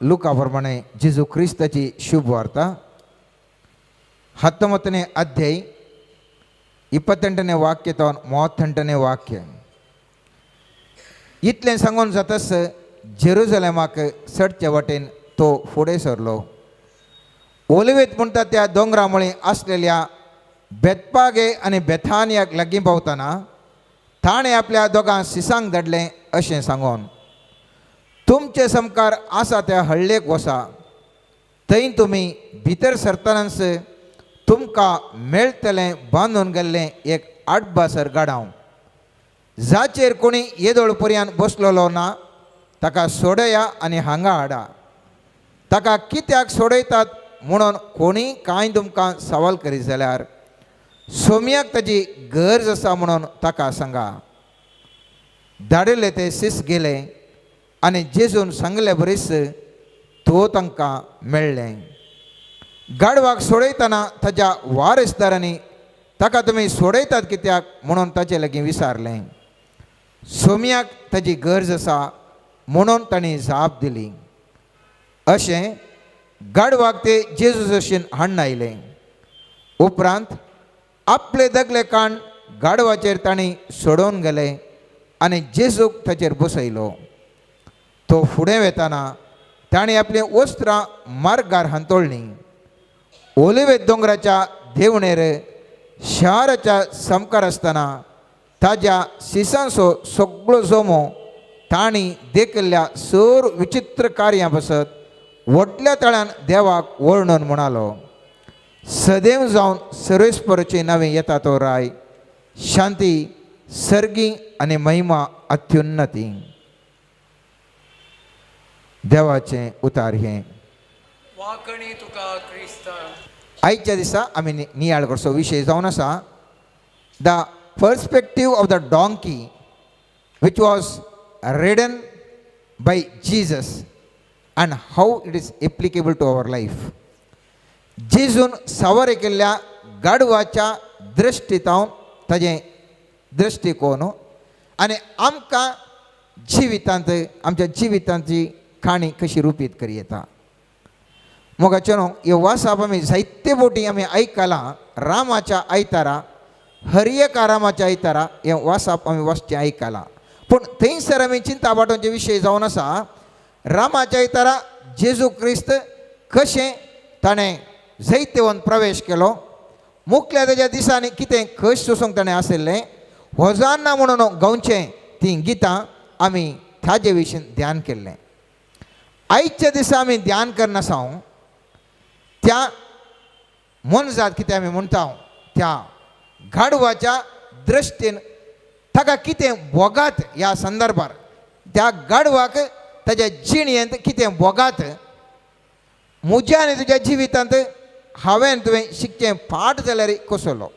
Luca प्रमाणे जेजू ख्रिस्ताची शुभ वार्ता 19ನೇ ಅಧ್ಯಾಯ 28ನೇ वाक्य तो 38ನೇ वाक्य. इतलें सांगून जातस जेरुसलेमाक चडचे वटेन तो फुडें सरलो. ओलिवेत म्हणटा त्या दोंगरा मुळी आसलेल्या बेतपागे आनी बेथानियाक लागीं पावतना ताणें आपल्या दोगां सिसांक धाडलें अशें सांगून, तुमचे समकार आसा त्या हळ्ळेक वसा, थंय तुमी भितर सरतनाच तुमकां मेळटलें बांदून गेल्लें एक आडबासर गाडाव, जाचेर कोणी येदोळ पर्यंत बसलेलो ना, ताका सोडया आनी हांगा हाडा. ताका कित्याक सोडयतात म्हणून कोणी कांय तुमकां सवाल करीत जाल्यार सोमयाक ताजी गरज आसा म्हणून ताका सांगा. धाडिल्ले ते सीस गेले आनी जेजून सांगले बरीच तो तांकां मेळ्ळें. गाडवाक सोडयतना ताच्या वारसदारांनी ताका तुमी सोडयतात कित्याक म्हणून ताचे लागीं विचारलें. सोमयाक ताजी गरज आसा म्हणून ताणीं जाप दिली. अशें गाडवाक ते जेजू जशेन हाडून आयले. उपरांत आपले दगले काण गाडवाचेर ताणीं सोडून गेले आनी जेजूक ताचेर बसयलो. तो फुडें वेताना ताणें आपली वस्त्रां मार्गार हांतोळ्ळीं. ओलिवेत दोंगराच्या देवणेर शाराच्या समकार आसतना ताज्या सिसांचो सगळो जोमो तांणी देखिल्ल्या सर विचित्र कार्यां पासत व्हडल्या तळ्यान देवाक वर्णन म्हणालो. सदैव जावन सर्वेस्पराचे नांवे येता तो राय, शांती सर्गी आनी महिमा अत्युन्नती. देवाचें उतार हें. वाकणी तुका क्रिस्त. आयच्या दिसा आमी नियाळ करचो विशय जावन आसा the perspective of the donkey which was ridden by Jesus and how it is applicable to our life. जेजून सवार केल्ल्या गाडवाच्या दृश्टीतावन ताजें दृश्टीकोन आनी आमकां जिवितांत आमच्या जिवितांची काणी कशी रुपीत करी येता. मोगाचेनो हे वासाप आमी जायते बोटी आमी आयकलां. रामाच्या आयतारा, हरियका रामाच्या आयतारा हे वासाप आमी वाचचें आयकलां. पूण थंयसर आमी चिंता वाटोवचे विशय जावन आसा रामाच्या आयतारा जेजू क्रिस्त कशें ताणें जैतेवन प्रवेश केलो, मुखल्या तेज्या दिसांनी कितें कश सोसूंक ताणें आशिल्लें, होजान्ना म्हणून गावचें ती गितां आमी ताजे विशीं ध्यान केल्लें. आयच्या दिसा आमी ध्यान करना साव त्या मनजात कितें आमी म्हणटा त्या गाडवाच्या दृश्टीन ताका कितें बोगात ह्या संदर्भार त्या गाडवाक ताज्या जिणयेंत कितें बोगात म्हज्या आनी तुज्या जिवितांत हांवें तुवें शिकचें पाठ जाल्यार कसलो.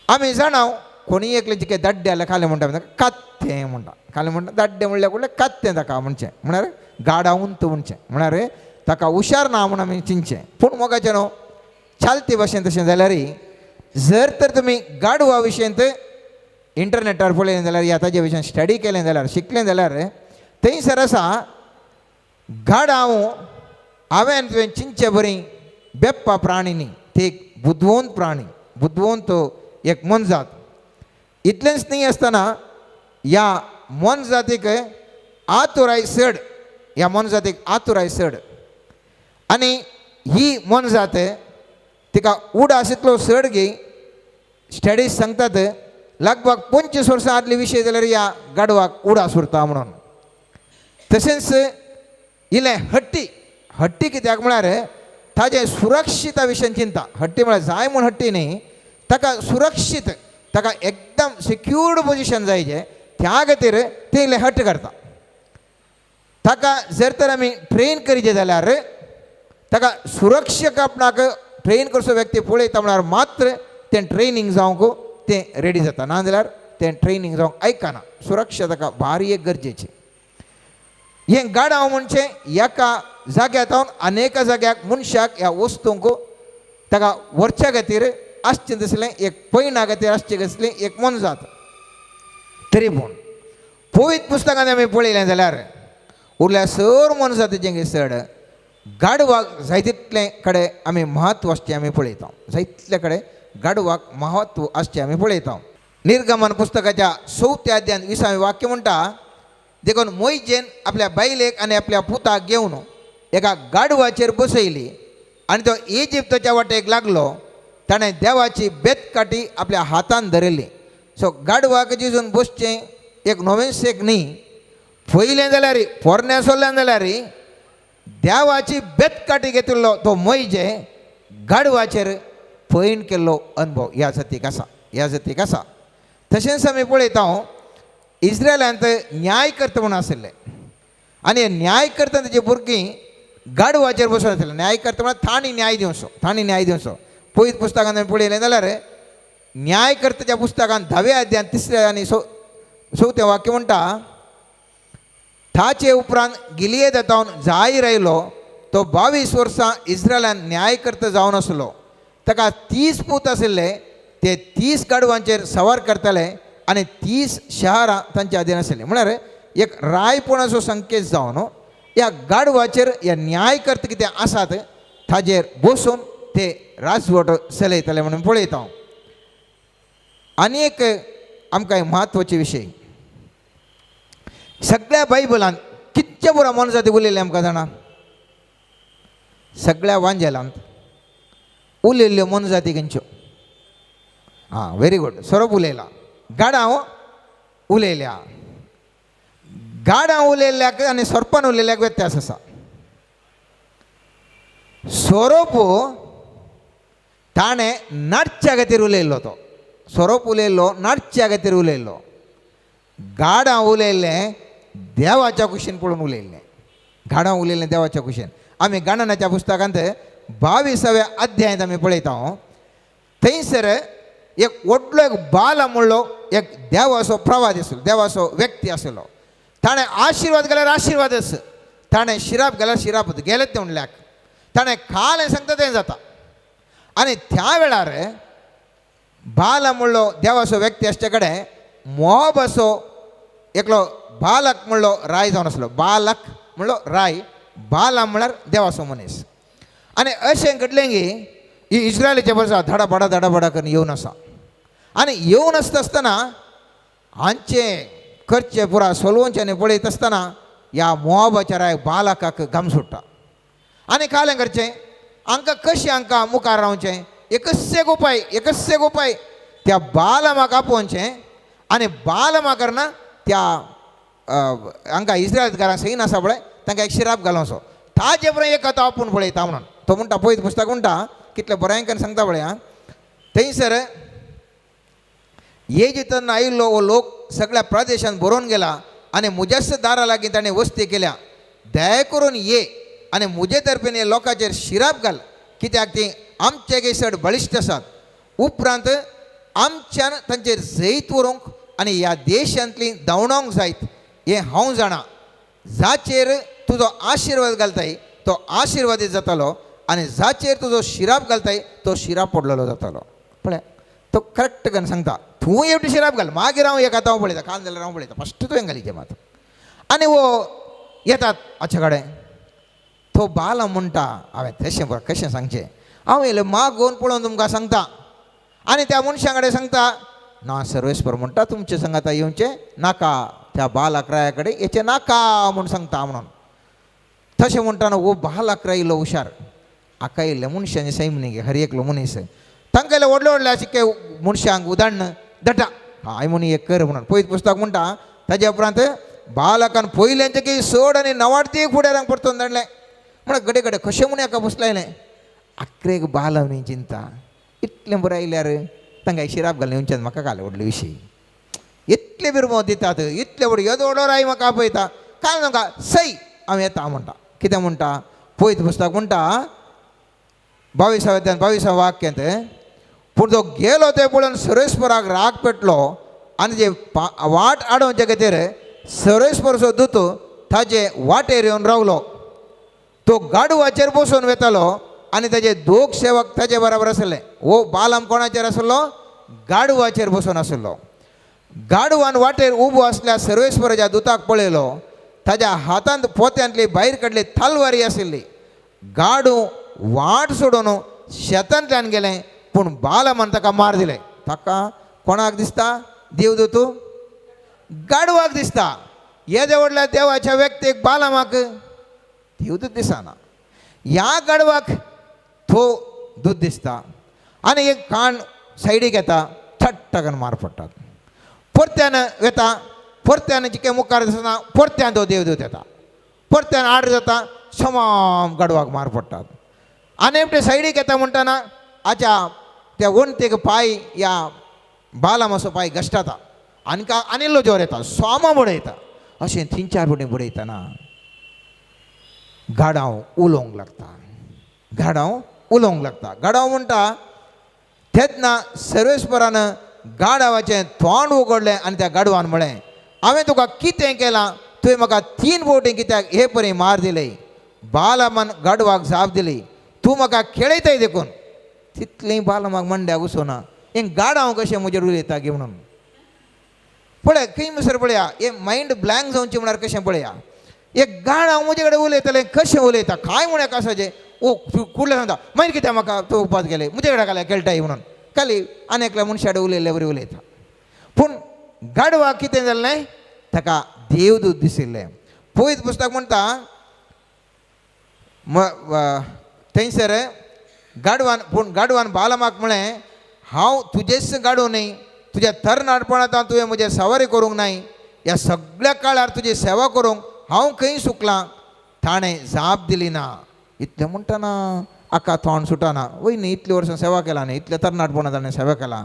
आमी जाणाव कोणी एकले जिके दाड्डे जाल्यार खाले म्हणटा कात्तें म्हणटा. खाले म्हणटा दाड्डे म्हणल्यार कुठलें कात्तें ताका म्हणचें म्हळ्यार गाडावंत म्हणचें म्हळ्यार ताका हुशार ना म्हणून आमी चिंतचें. पूण मोगाचें न्हू चालते भाशेन तशें जाल्यार जर तर तुमी गाडवा विशयंत इंटरनेटार पळयलें जाल्यार या ताजे विशयी स्टडी केलें जाल्यार शिकलें जाल्यार थंयसर आसा गाडाव हांवें तुवें चिंतचे बरी बेप्पा प्राणी न्ही, ते एक बुद्वंत प्राणी, बुद्वंत एक मनजात. इतलेंच न्ही आसतना ह्या मनजातीक आतुराय चड, ह्या मनजातीक आतुराय चड आनी ही मनजात तिका उडास इतलो चड गी स्टडीज सांगतात लगभग 25 वर्सां आदले विशय जाल्यार ह्या गाडवाक उडास उरता म्हणून. तशेंच इल्लें हट्टी, हट्टी कित्याक म्हळ्यार ताजे सुरक्षिता विशयी चिंता. हट्टी म्हळ्यार जाय म्हूण हट्टी न्ही, ताका सुरक्षीत, ताका एकदम सिक्युर्ड पोजिशन जायचें त्या खातीर ते इल्लें हट्ट करता. ताका जर तर आमी ट्रेन करीचे जाल्यार ताका सुरक्षक आपणाक ट्रेन करचो व्यक्ती पळयता म्हळ्यार मात्र तें ट्रेनींग जावंक तें रेडी जाता, नाजाल्यार तें ट्रेनींग जावंक आयकना. सुरक्षा ताका भारी एक गरजेची. हें गाडाव म्हणचें एका जाग्यांत अनेका जाग्याक मनशाक ह्या वस्तूंक ताका व्हरच्या खातीर आसचें दिसलें, एक पैना खातीर आसचें दिसलें एक मन जाता. तरी पूण पवित्र पुस्तकांत आमी पळयलें जाल्यार उरल्या सर मनशां तेजें चड गाडवाक जायतितले कडेन आमी म्हत्व आसचें आमी पळयता. जायतले कडेन गाडवाक महत्व आसचें आमी पळयता. निर्गमन पुस्तकाच्या 4व्या अध्यायान 20वें वाक्य म्हणटा, देखून मोइजेन आपल्या बायलेक आनी आपल्या पुताक घेवन एका गाडवाचेर बसयली आनी तो इजिप्तच्या वाटेक लागलो. ताणें देवाची बेतकाठी आपल्या हातान धरिल्ली. सो गाडवाक जिजून बसचें एक नोवेंसेक न्ही, पयलें जाल्यार पोरण्या सोल्ल्यान जाल्यार देवाची बेतकाठी घेतिल्लो तो मोइजे गाडवाचेर पयण केल्लो अनुभव ह्या जातीक आसा. तशेंच आमी पळयता इस्रायलांत न्यायकर्ता म्हणून आशिल्ले आनी न्यायकर्ता तेजी भुरगीं गाडवाचेर बसून आशिल्ले. न्यायकर्ता म्हळ्यार थाणी न्याय दिवचो. पयत पुस्तकांत आमी पळयलें जाल्यार न्यायकर्ताच्या पुस्तकांत 10व्या अध्यायान 3रे आनी 4वें वाक्य म्हणटा, ताचे उपरांत गिलियेदांत जायीर आयलो. तो 22 वर्सां इस्रायलान न्यायकर्ता जावन आसलो. ताका 30 पूत आशिल्ले. ते 30 गाडवांचेर सवार करताले आनी 30 शहरां तांच्या अधीन आशिल्लीं. म्हळ्यार एक रायपणाचो संकेत जावन ह्या गाडवाचेर ह्या न्यायकर्ता कितें आसात ताजेर बसून ते राजवट चलयताले म्हणून पळयता. आनी एक आमकां म्हत्वाचे विशय, सगळ्या बायबलांत कितचे बरो मनजाती उलयले आमकां जाणा. सगळ्या वांजेलांत उलयल्ल्यो मनजाती खंयच्यो? व्हेरी गूड, सोरोप उलयला. गाडांव उलयल्या. गाडांव उलयल्ल्याक आनी सोरपान उलयल्ल्याक व्यत्यास आसा. सोरोप ताणें नाटच्या खातीर उलयल्लो. तो सोरोप उलयल्लो नाटच्या खातीर उलयल्लो. गाडांव उलयल्लें देवाच्या कुशीन पळोवन उलयल्लें. गाडांव उलयल्लें देवाच्या कुशीन. आमी गणनाच्या पुस्तकांत 22व्या अध्यायांत आमी पळयता, थंयसर एक व्हडलो एक बाल म्हणलो एक देवाचो प्रवादी आसलो, देवाचो व्यक्ती आसलो. ताणें आशिर्वाद गेल्यार आशिर्वादच, ताणें शिराप गेल्यार शिरापच. गेलें तें म्हणल्याक ताणें खालें सांगता तें जाता. आनी त्या वेळार बाल म्हणलो देवाचो व्यक्ती आसचे कडेन मोआबाचो एकलो बालक म्हणलो राय जावन आसलो. बालक म्हणलो राय, बाला म्हळ्यार देवाचो मनीस. आनी अशें घडलें की ही इस्रायलाच्या वर्सां धडाबडा करून येवन आसा. आनी येवन आसतना हांचें खर्चे पुरा सोलवोवचें आनी पळयत आसतना ह्या मोआबाच्या राय बालकाक घाम सुट्टा. आनी कालें करचें, हांकां कशें हांकां मुखार रावचें? एकच उपाय, त्या बालमाक आपोवचें आनी बालमा करना त्या हांकां इस्रायल घरांक सैन आसा पळय तांकां एक शिराप घालोवचो. ताजे बरें एक आतां आपूण पळयता म्हणून तो म्हणटा, पळयत पुस्तक म्हणटा कितलें बऱ्यांकन सांगता पळय. थंयसर इजिप्तान आयिल्लो हो लोक सगळ्या प्रदेशांत बरोवन गेला आनी मुजस्स दारा लागीं ताणें वस्ती केल्या. दया करून ये आनी मुजे तर्फेन हे लोकांचेर शिराप घाल, कित्याक ती आमचे गेसड बळिश्ट आसात. उपरांत आमच्यान तांचेर जैत व्हरूंक आनी ह्या देशांतली धांवडावंक जायत हें हांव जाणा. जाचेर तुजो आशिर्वाद घालताय तो आशिर्वादीत जातालो आनी जाचेर तुजो शिराप घालताय तो शिराप पडलेलो जातालो. पळय तो करेक्ट करून सांगता. तूं एवढी शिराप घाल, मागीर हांव एक आतां हांव पळयता, काल जाल्यार हांव पळयता, फस्ट तुवें घालीचें मात. आनी वो येतात हाचे कडेन. तो बाल म्हणटा, हांवें तशें बरें कशें सांगचें, हांव येयलें मागोवन पळोवन तुमकां सांगता. आनी त्या मनशा कडेन सांगता, ना सर्वेस्पर म्हणटा तुमचे संग आतां येवचें नाका, त्या बाल अकराया कडेन येचें नाका म्हूण सांगता म्हणून. तशें म्हणटाना वो बाल अकरा येयलो हुशार. हाका येयल्ल्या मनशांनी सैम न्ही गे, हर एकलो मनीस तांकां येयले व्हडले व्हडले अशें मनशांक उदाहरण धटा, हांवें म्हूण हें कर म्हणून. पळयत पुस्तक म्हणटा ताजे उपरांत बालकान पयलेंचें की सोड आनी नवाडती फुडें रांग परतून धाडलें. म्हळ्यार घडे घडे कशें म्हूण हाका बसलायलें. आख्रेक बाल न्ही चिंता, इतलें बरें आयल्यार तांकां शिराप घालून येवचें म्हाका घाले व्हडले विशय. इतले बिरमो दितात, इतले व्हड येदो व्हडो राय म्हाका आपयता, कांय नाका सई हांव येता म्हणटा. कितें म्हणटा पळयत पुस्तक म्हणटा 22व्या वाक्यांत, पूण तो गेलो ते पळोवन सर्वेस्पराक राग पेटलो आनी जे वाट आडोवचे खातीर सर्वेस्परचो दूत ताजे वाटेर येवन रावलो. तो गाडवाचेर बसून वेतालो आनी ताजे दोग सेवक ताजे बरोबर आसले. हो बालम कोणाचेर आसलो? गाडवाचेर बसून आसलो. गाडवान वाटेर उबो आसल्या सर्वेस्पराच्या दुताक पळयलो. ताज्या हातांत पोत्यांतली भायर काडली तलवारी आशिल्ली गाडू वाट सोडून शेतांतल्यान गेलें पूण बालमान ताका मार दिलें ताका कोणाक दिसता देवदूत गाडवाक दिसता येदे व्हडल्या देवाच्या व्यक्तीक बालमाक देवदूत दिसना ह्या गाडवाक तो दूध दिसता आनी एक कान सायडीक येता थट्ट मार पडटात परत्यान येता परत्यान जिके मुखार दिसना परत्यान तो देवदूत येता परत्यान आड जाता समाम गाडवाक मार पडटात आनी एकटे सायडीक येता म्हणटाना आच्या त्या वणतेक पांय या बालमाचो पांय घश्टाता आनी आनिल्लो जोर येता सोमा बुडयता अशें 3-4 फावटी बुडयतना गाडाव उलोवंक लागता गाडाव म्हणटा तेन्ना सर्वेस्परान गाडवाचें तोंड उगडलें आनी त्या गाडवान म्हळें हांवें तुका कितें केलां तुवें म्हाका 3 फावटी कित्याक हे परी मार दिले बालमान गाडवाक जाप दिली तूं म्हाका खेळयताय देखून तितलें बालमाक मंड्याक उसोना हें गाडाव कशें म्हजेर उलयता गे म्हणून पळय खंय मुसर पळया हे मायंड ब्लँक जावचें म्हळ्यार कशें पळया एक गाडाव म्हजे कडेन उलयतलें कशें उलयता कांय म्हळ्यार कासाचें ओ कुडलें सांगता मागीर कित्याक म्हाका तूं उपास गेले म्हजे कडेन घाल्या खेळटाय म्हणून खाली आनी एकल्या मनशा कडेन उलयल्ले बरें उलयता पूण गाडवाक कितें जालें ताका देवदूत दिशिल्लें पयत पुस्तक म्हणटा थंयसर गाडवान बालमाक म्हळें हांव तुजेच गाडो न्ही तुज्या तरणाटपणांत तुवें म्हजें सवारी करूंक नाय ह्या सगळ्या काळार तुजी सेवा करूंक हांव खंय सुकलां ताणें जाप दिली ना इतलें म्हणटाना आका तोंड सुटाना वयनी इतलीं वर्सां सेवा केला न्ही इतल्या तरणाटपणांत ताणें सेवा केला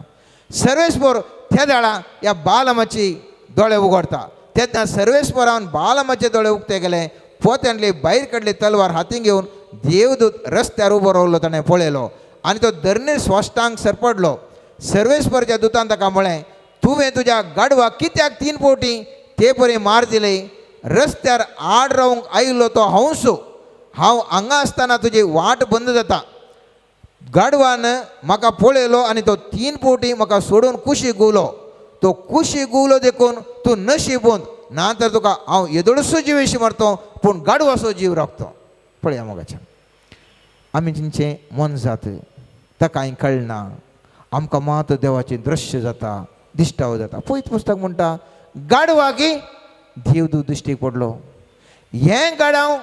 सर्वेस्पर त्या दाळा ह्या बालमाची दोळे उगडता तेन्ना सर्वेस्परान बालमाचे दोळे उगते गेले पोत्यांतली भायर काडली तलवार हातीन घेवन देवदूत रस्त्यार उबो रावलो ताणें पळयलो आनी तो धरणीर स्वाश्टांक सरपडलो सर्वेस्परच्या दुतान ताका म्हळें तुवें तुज्या गाडवाक कित्याक 3 फावटी ते परी मार दिले रस्त्यार आड रावंक आयिल्लो तो हंस हांव हांगा आसतना तुजी वाट बंद जाता गाडवान म्हाका पळयलो आनी तो 3 फावटी म्हाका सोडून कुशीक गुवलो तो कुशीक गुवलो देखून तूं नशिबूंत ना तर तुका हांव येदोळसो जिवेशी मारतो पूण गाडवाचो जीव राखतो पळया मोगाच्या आमी तेंचें मन जात ताका कांय कळना आमकां मात देवाचें दृश्य जाता दिश्टाव जाता पयत पुस्तक म्हणटा गाडवाकी देवदूत दिश्टीक पडलो हें गाडाव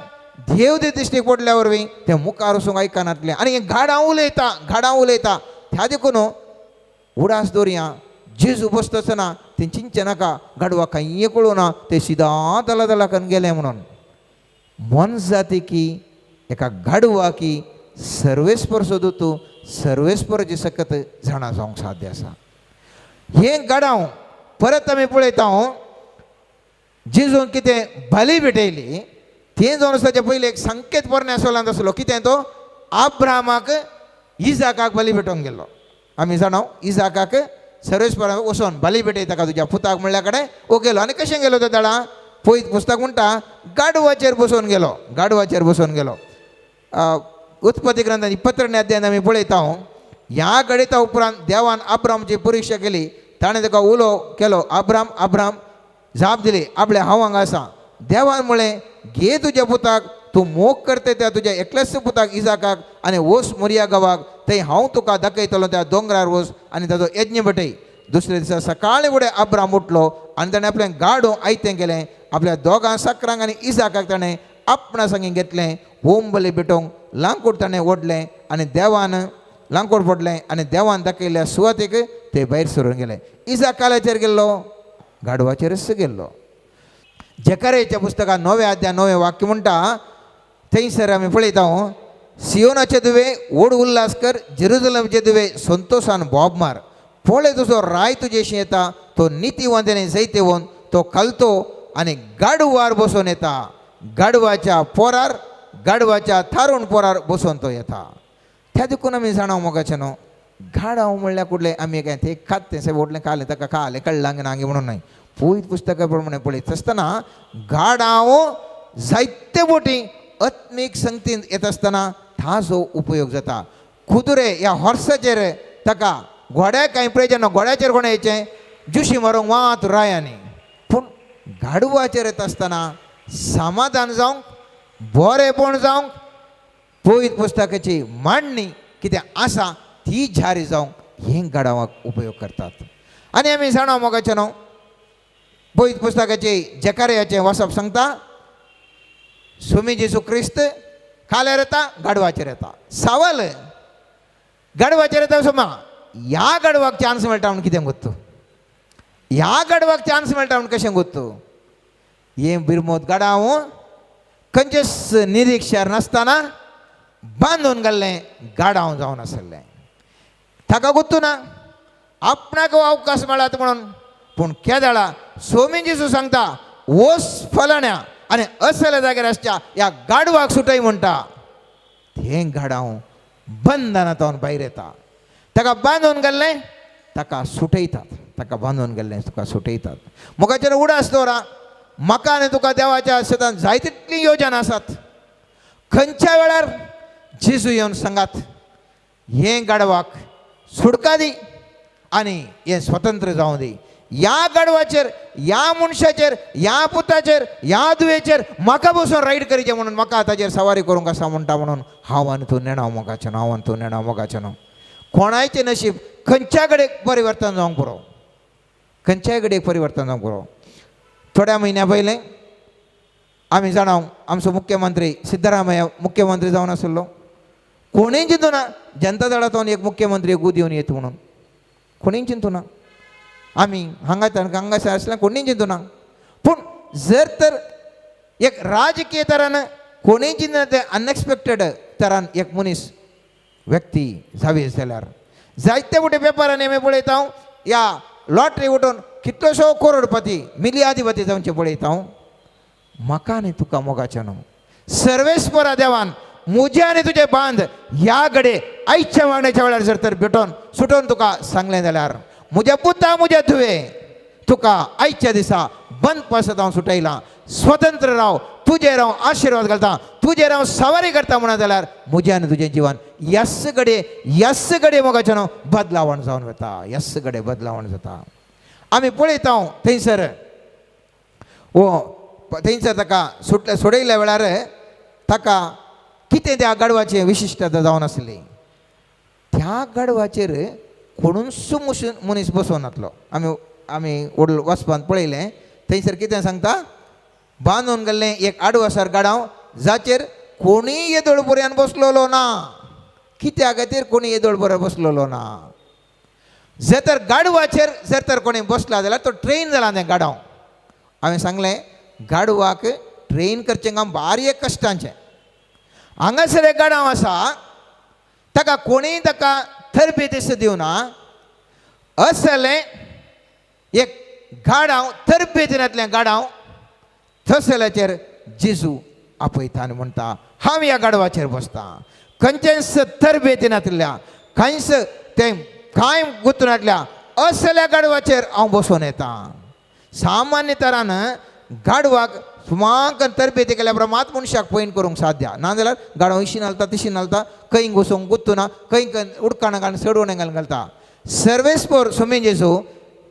देवदूत दिश्टीक पडल्या वरवीं तें मुखार वचूंक आयकनातलें आनी हें गाडाव उलयता त्या देखून उडास दर्या जेजू बसता आसतना तें चिंतचें नाका गाडवा कांय कळुना तें सिदांत दलादलाकन गेलें म्हणून मन जाती की एका गाडवा की सर्वेस्पर सोदूं सर्वेस्पराची सकत जाणा जावंक साध्य आसा हें गाडाव परत आमी पळयता जेजून कितें बली भेटयली तें जावन आसताचे पयलीं एक संकेत परमेश्वरांत आसलो कितें तो अब्रामाक इजाकाक बली भेटोवंक गेल्लो आमी जाणाव इजाकाक सर्वेस्परान वचोन बली भेटय ताका तुज्या पुताक म्हणल्या कडेन वो गेलो आनी कशें गेलो तो दाडा पयत पुस्तक म्हणटा गाडवाचेर बसोवन गेलो उत्पत्ती ग्रंथान 22 अध्यायान आमी पळयता ह्या गडयता उपरांत देवान अब्रामची परिक्षा केली ताणें ताका उलो केलो अब्राम जाप दिली आपले हांव हांगा आसा देवान म्हळें घे तुज्या पुताक तूं मोग करता त्या तुज्या एकल्याच पुताक इजाकाक आनी वच मोरिया गांवाक थंय हांव तुका दाखयतलो त्या दोंगरार वच आनी ताचो यज्ञ भेटय दुसऱ्या दिसा सकाळी फुडें अब्राम उठलो आनी ताणें आपलें गाडो आयतें केलें आपल्या दोगां सकरांक आनी इजाकाक ताणें आपणा सांगी घेतलें होम बली भेटोवंक लांकूड ताणें ओडलें आनी देवान लांकूड पडलें आनी देवान दाखयल्ल्या सुवातेक ते भायर सरून गेले इजाक काल्याचेर गेल्लो गाडवाचेरच गेल्लो जकर्याच्या पुस्तकान 9 अध्याय 9 वाक्य म्हणटा थंयसर आमी पळयता सियोनाचे दुवे ओड उल्हास कर जेरुसलेमचे दुवे संतोषान बोब मार पळय तुजो राय तुजेशी येता तो नितीवंताने जैतेवून तो कलतो आनी गाडवार बसून येता गाडवाच्या पोरार गाडवाच्या थारून पोरार बसून तो येता त्या देखून आमी जाणाव मोगाचें न्हू गाडाव म्हणल्यार कुठलें आमी काय ते खातें से व्हडलें खालें ताका खालें कळलांग नांगे म्हणून न्हय पयत पुस्तका प्रमाणे पळयत आसतना गाडाव जायते बोटी आत्मीक संगतीन येता आसतना ताजो उपयोग जाता कुदुरे ह्या हॉर्साचेर ताका घोड्याक कांय पळय जेन्ना घोड्याचेर कोण येचें जुशी मारूंक मात रायांनी पूण गाडवाचेर येता आसतना समाधान जावंक बरेपण जावंक पवित्र पुस्तकाची मांडणी कितें आसा ती जारी जावंक हें गाडावाक उपयोग करतात. आनी आमी जाणा मोगाचें न्हू पवित्र पुस्तकाचे जकार्याचें वचप सांगता स्वामी जेजू क्रिस्त खाल्यार येता गाडवाचेर येता. सवाल गाडवाचेर येता सोमा ह्या गाडवाक चान्स मेळटा म्हूण कितें गोत्तू ह्या गाडवाक चान्स मेळटा म्हूण कशें गोत्तू. हें बिरमोत गाडाव खंयचेच निरीक्षर नासतना बांदून घाल्लें गाडाव जावन आसलें. ताका गोत्तू ना आपणाक अवकाश मेळत म्हणून. पूण केदाळा स्वामी जेजू सांगता ओस फलाण्या आनी असल्या जाग्यार आसच्या ह्या गाडवाक सुटय म्हणटा. हें गाडाव बंधनांतून भायर येता. ताका बांदून घाल्लें ताका सुटयतात. ताका बांदून गेल्लें तुका सुटयतात. मोगाचेर उडास दवरा. म्हाका आनी तुका देवाच्या शेतान जाय तितली योजना आसात. खंयच्या वेळार जेजू येवन सांगात हें गाडवाक सुटका दी आनी हें स्वतंत्र जावं दी. ह्या गाडवाचेर ह्या मनशाचेर ह्या पुताचेर ह्या दुयेचेर म्हाका बसून रायड करचें म्हणून म्हाका ताचेर सवारी करूंक आसा म्हणटा म्हणून हांव आनी तूं नेणाव मोगाचें न्हू. हांव आनी तूं नेणाव मोगाचें न्हू. कोणाचें नशीब खंयच्या कडेन परिवर्तन जावंक पुरो. खंयच्याय कडेन परिवर्तन जावंक पुरो. थोड्या म्हयन्या पयलें आमी जाणाव आमचो मुख्यमंत्री सिद्धरामय्या मुख्यमंत्री जावन आसलो. कोणीय चिंतू ना जनता दळांतून एक मुख्यमंत्री एकूच येवन येता म्हणून. कोणीय चिंतू ना. आमी हांगासर आसल्यार कोणीय चिंतू ना. पूण जर तर एक राजकीय तरान कोणीय चिंतना ते अनएक्सपेक्टेड तरान एक मनीस व्यक्ती जावी जाल्यार जायते मोठे पेपरांनी आमी पळयता ह्या लॉटरी उठून कितलोसो करोडपती मिलियाधिपती जावचे पळयता. म्हाका आनी तुका मोगाचें न्हू. सर्वेस्परा देवान म्हजे आनी तुजे बांद ह्या घडे आयच्या वांगड्याच्या वेळार जर तर भेटोन सुटोवन तुका सांगलें जाल्यार म्हज्या पुता म्हज्या धुवे तुका आयच्या दिसा बंद पासत हांव सुटयलां. स्वतंत्र राव. तुजेर हांव आशिर्वाद घालता. तुजेर हांव सवारी करता म्हणा जाल्यार म्हजें आनी तुजें जिवन यस घडे मोगाचें न्हू बदलावण जावन वता. यस घडे बदलावण जाता. आमी पळयता थंयसर थंयसर ताका सोडयल्या वेळार ताका कितें त्या गाडवाचें विशिश्टता जावन आसली. त्या गाडवाचेर कोणूच मनीस बसोवन नासलो. आमी वचपान पळयलें थंयसर कितें सांगता बांदून गेल्लें एक आडवसर गाडाव जाचेर कोणीय येदोळ बऱ्यान बसलेलो ना. कित्या खातीर कोणी येदोळ बरो बसलेलो ना. जर तर गाडवाचेर जर तर कोणी बसला जाल्यार तो ट्रेन जाला तें गाडाव. हांवें सांगलें गाडवाक ट्रेन करचें काम बारीक कश्टांचें. हांगासर एक गाडाव आसा ताका कोणीय ताका तरबेतीस दिवना. असलें एक गाडाव तरबेतीनांतलें गाडाव थंयसल्याचेर जेजू आपयता आनी म्हणटा हांव ह्या गाडवाचेर बसतां. खंयचेच तरबेतीनांतल्या खंयच तें कांय गुंतनांतल्या असल्या गाडवाचेर हांव बसून येता. सामान्य तरान गाडवाक सुमाक तरबेती केल्या प्रमाण मात मनशाक पयन करूंक साध्य नाजाल्यार गाडव इशी घालता तिशी घालता खंय घुसूंक गुंतू ना खंय उडकाण घालून चडवणे घालून घालता. सर्वेस्पर स्वामी जेजू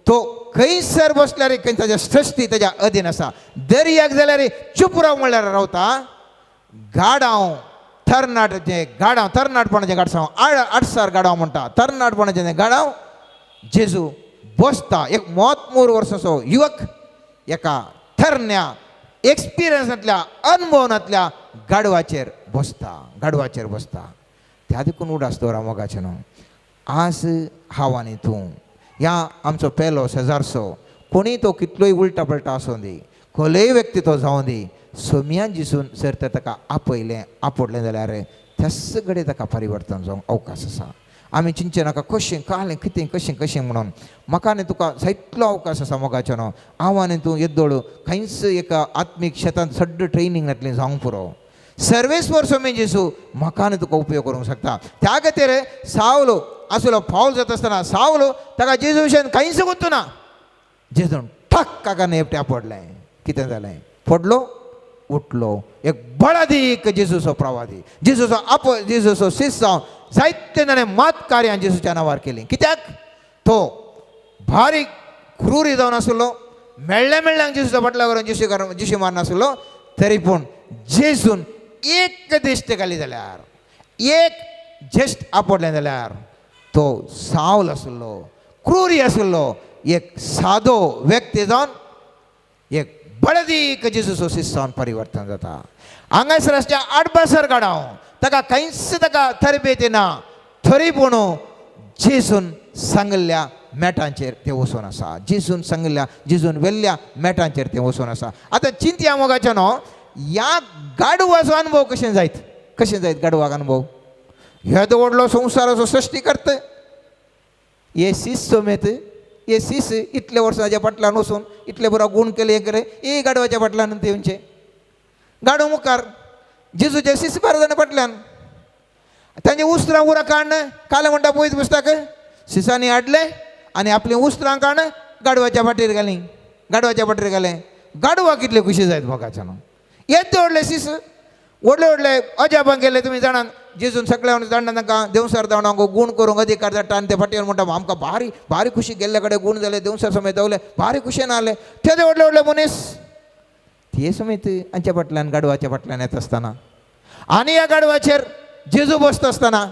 तो खंयसर बसल्यार खंय ताच्या सृश्टी ताच्या अधीन आसा. दर्याक जाल्यार चूप राव म्हणल्यार रावता. गाडाव तरणाटपणाचें गाडसांव आडसार गाडाव म्हणटा. तरणाटपणाचें गाडाव जेजू बसता. एक 33 वर्साचो युवक एका थरण्या एक्सपिरियन्सांतल्या अनुभवांतल्या गाडवाचेर बसता. त्या देखून उडास दवरा मोगाचें न्हू. आज हांव आनी तूं ह्या आमचो पेलो शेजारचो कोणीय तो कितलोय उलटा पलटा आसूं दी खंयय व्यक्ती तो जावं दी सोम्यान जिसून जर तर ताका आपडलें जाल्यार त्याच कडेन ताका परिवर्तन जावंक अवकाश आसा. आमी चिंतचे नाका कशें कालें कितें कशें म्हणून. म्हाका आनी तुका जायतलो अवकाश आसा मोगाचें न्हू. हांव आनी तूं येद्दोळ खंयच एका आत्मीक शेतांत सड्ड ट्रेनिंगांतलें जावंक पुरो. सर्वेस्वर स्वामी जेजू म्हाका आनी तुका उपयोग करूंक शकता. त्या खातीर सावलो आसलो फावल जाता आसतना सावलो ताका जेजू विशयान कांयच गुंतू ना. जेजून ठक काका नेपट्या पडलें. कितें जालें पडलो उठलो. एक बळादीक जेजूचो प्रवादी जेजूचो शिश्य जावन जायते ताणें मात कार्यां जेजूच्या नांवार केलीं. कित्याक तो भारी क्रूरी जावन आसलो. मेळ्ळ्यांक जेजूचो फाटला करून जेशी मारनासलो. तरी पूण जेजून एक दिश्ट घाली जाल्यार एक जेस्ट आपडलें जाल्यार तो सावल आशिल्लो क्रूरी आशिल्लो एक सादो व्यक्ती जावन एक बळदीक जेजूचो शिष्य जावन परिवर्तन जाता. हांगासर आसच्या आडबासर गाडाव ताका खंयच ताका तरबेती ना तरी पूण जेजून सांगल्ल्या मॅटांचेर ते वचून आसा. जेजून वेल्ल्या मॅटांचेर ते वचून आसा. आतां चिंतया मोगाच्या न्हू ह्या गाडवाचो अनुभव कशें जायत गाडवाक अनुभव ह्यो व्हडलो संवसाराचो सृश्टी करता हे सीस समेत हे सीस इतल्या वर्सांच्या फाटल्यान वचून इतले बरो गूण केले हे करे हे गाडवाच्या फाटल्यान तेंचे गाडव मुखार जेजूचे सीस बारा जाणां फाटल्यान तांचे उस्त्रां उरां काडन काले म्हणटा पळयत पुस्तक सिसांनी हाडले आनी आपली उस्त्रां काडन गाडवाच्या फाटीर घालें गाडवा कितले खुशी जायत मोगाच्या न्हू येते व्हडले सीस व्हडले अजापान गेले तुमी जाणात जेजून सगळ्या जाणा तांकां देवसार धांवडांक गूण करूंक अधिकार धाडटा आनी ते फाटीर म्हणटा आमकां भारी खुशी गेल्ले कडेन गूण जाले देवसार समेत धांवले भारी खुशेन आले ते व्हडले मनीस ते समेत हांच्या फाटल्यान गाडवाच्या फाटल्यान येता आसतना आनी ह्या गाडवाचेर जेजू बसता आसतना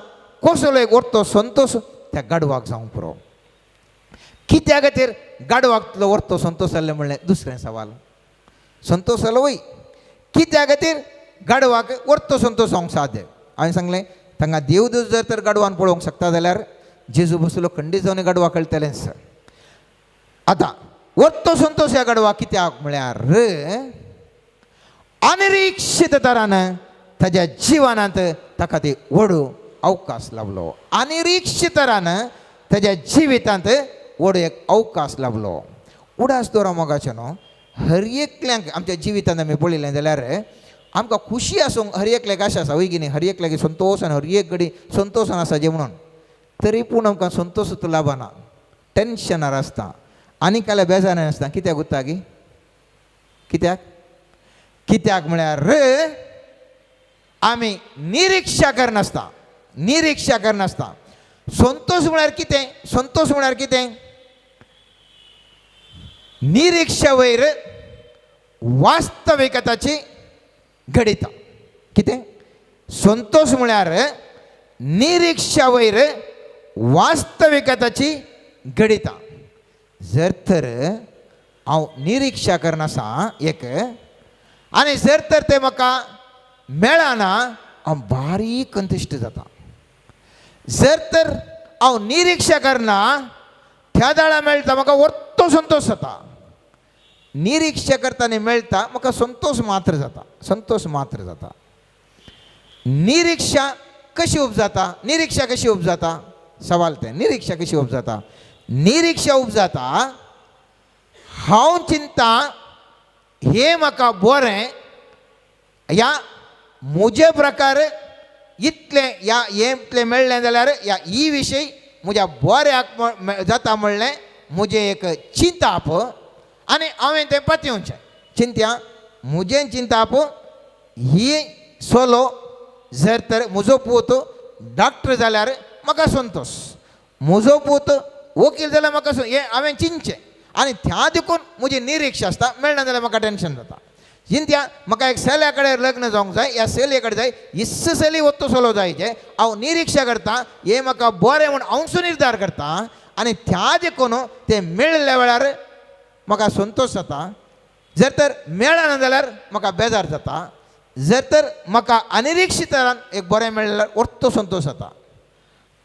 कसलो एक व्हरतो संतोश त्या गाडवाक जावंक पुरो. कित्या खातीर गाडवाक व्हरतो संतोश जाल्ले म्हणलें दुसरें सवाल संतोश जालो वय कित्या खातीर गाडवाक व्हरतो संतोश जावंक साध्य. हांवें सांगलें तांकां देव जर तर गाडवान पळोवंक शकता जाल्यार जेजू बसलो खंडीत जावन गाडवा कळटलेंच. आतां व्हरतो संतोश ह्या गाडवा कित्याक म्हळ्यार अनिरीक्षीत तरान ताच्या जिवनांत ताका ती व्हडू अवकाश लाभलो. अनिरीक्षीत तरान ताच्या जिवितांत व्हडू एक अवकाश लाभलो. उडास दवरा मोगाचें न्हू हर एकल्यांक आमच्या जिवितांत आमी पळयलें जाल्यार आमकां खुशी आसूंक हर एकल्याक आशा आसा वय की न्ही हर एकल्याक संतोश आनी हर एक घडी संतोशान आसा जें म्हणून तरी पूण आमकां संतोश लाभना टेन्शनार आसता आनी काल्या बेजारान आसता. कित्याक उरता गी कित्याक म्हळ्यार आमी निरीक्षा करनासता संतोश म्हळ्यार कितें निरीक्षा वयर वास्तविकताची घडिता. कितें संतोष म्हळ्यार निरीक्षा वयर वास्तविकताची घडिता. जर तर हांव निरीक्षा करनासा एक आनी जर तर तें म्हाका मेळना हांव बारीक कंतिश्ट जाता. जर तर हांव निरीक्षा करना त्या दाळा मेळटा म्हाका व्हडलो संतोश जाता. निरीक्षा करताना मेळटा म्हाका संतोश मात्र जाता. निरीक्षा कशी उपजाता सवाल ते निरीक्षा कशी उपजाता हांव चिंता हे म्हाका बरें या म्हजे प्रकार इतले मेळ्ळें जाल्यार ह्या ही विशय म्हज्या बऱ्याक जाता म्हणलें म्हजें एक चिंताप आनी हांवें तें पत्योवचें. म्हजें चिंताप ही सोलो जर तर म्हजो पूत डॉक्टर जाल्यार म्हाका संतोश म्हजो पूत वकील जाल्यार म्हाका हें हांवें चिंतचें आनी त्या देखून म्हजी निरीक्षा आसता मेळना जाल्यार म्हाका टेन्शन जाता. म्हाका एक सेल्या कडेन लग्न जावंक जाय ह्या सेले कडेन जाय इस्स सेली वत्तो सोलो जायचे हांव निरीक्षा करता हे म्हाका बरें म्हूण हांवसो निर्धार करता आनी त्या देखून तें मेळ्ळ्या वेळार म्हाका संतोश जाता. जर तर मेळना जाल्यार म्हाका बेजार जाता. जर तर म्हाका अनिरीक्षितान एक बरें मेळ्ळें जाल्यार वत्तो संतोश जाता.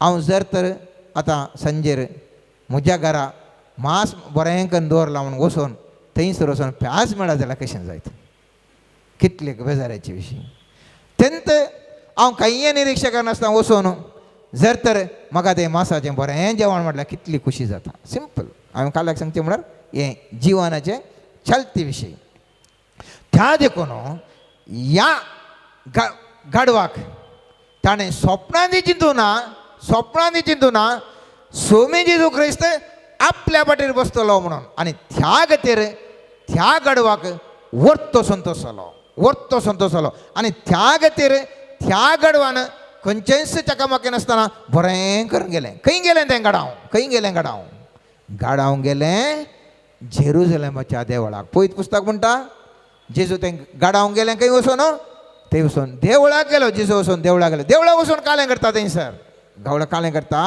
हांव जर तर आतां संजेर म्हज्या घरा मास बरें करून दवरला म्हूण वचून थंयसर वचून प्याज मेळ्ळा जाल्यार कशें जायत कितले बेजाराचे विशीं. तेंत हांव कांय निरीक्षा करनासतना वचून जर तर म्हाका तें मासाचें बरें जेवण म्हटल्यार कितली खुशी जाता. सिंपल हांवें काल्याक सांगचें म्हळ्यार हें जिवनाचे चलते विशय. त्या देखून ह्या गाडवाक ताणें स्वप्नांनी चिंतूना सोमी जेजू क्रिस्त आपल्या पाटीर बसतलो म्हणून आनी त्या खातीर त्या गाडवाक व्हडतो संतोश जालो आनी त्या खातीर त्या गाडवान खंयचेंच चकामकी नासतना बरें करून गेलें. खंय गेलें तें गाडाव गेलें जेरुजलेमाच्या देवळाक. पळयत पुस्तक म्हणटा जेजू ते गाडावंक गेले खंय वचून ते वचून देवळाक गेलो जेजू वचून देवळाक गेलो देवळा वचून कालें करता थंयसर गावडा कालें करता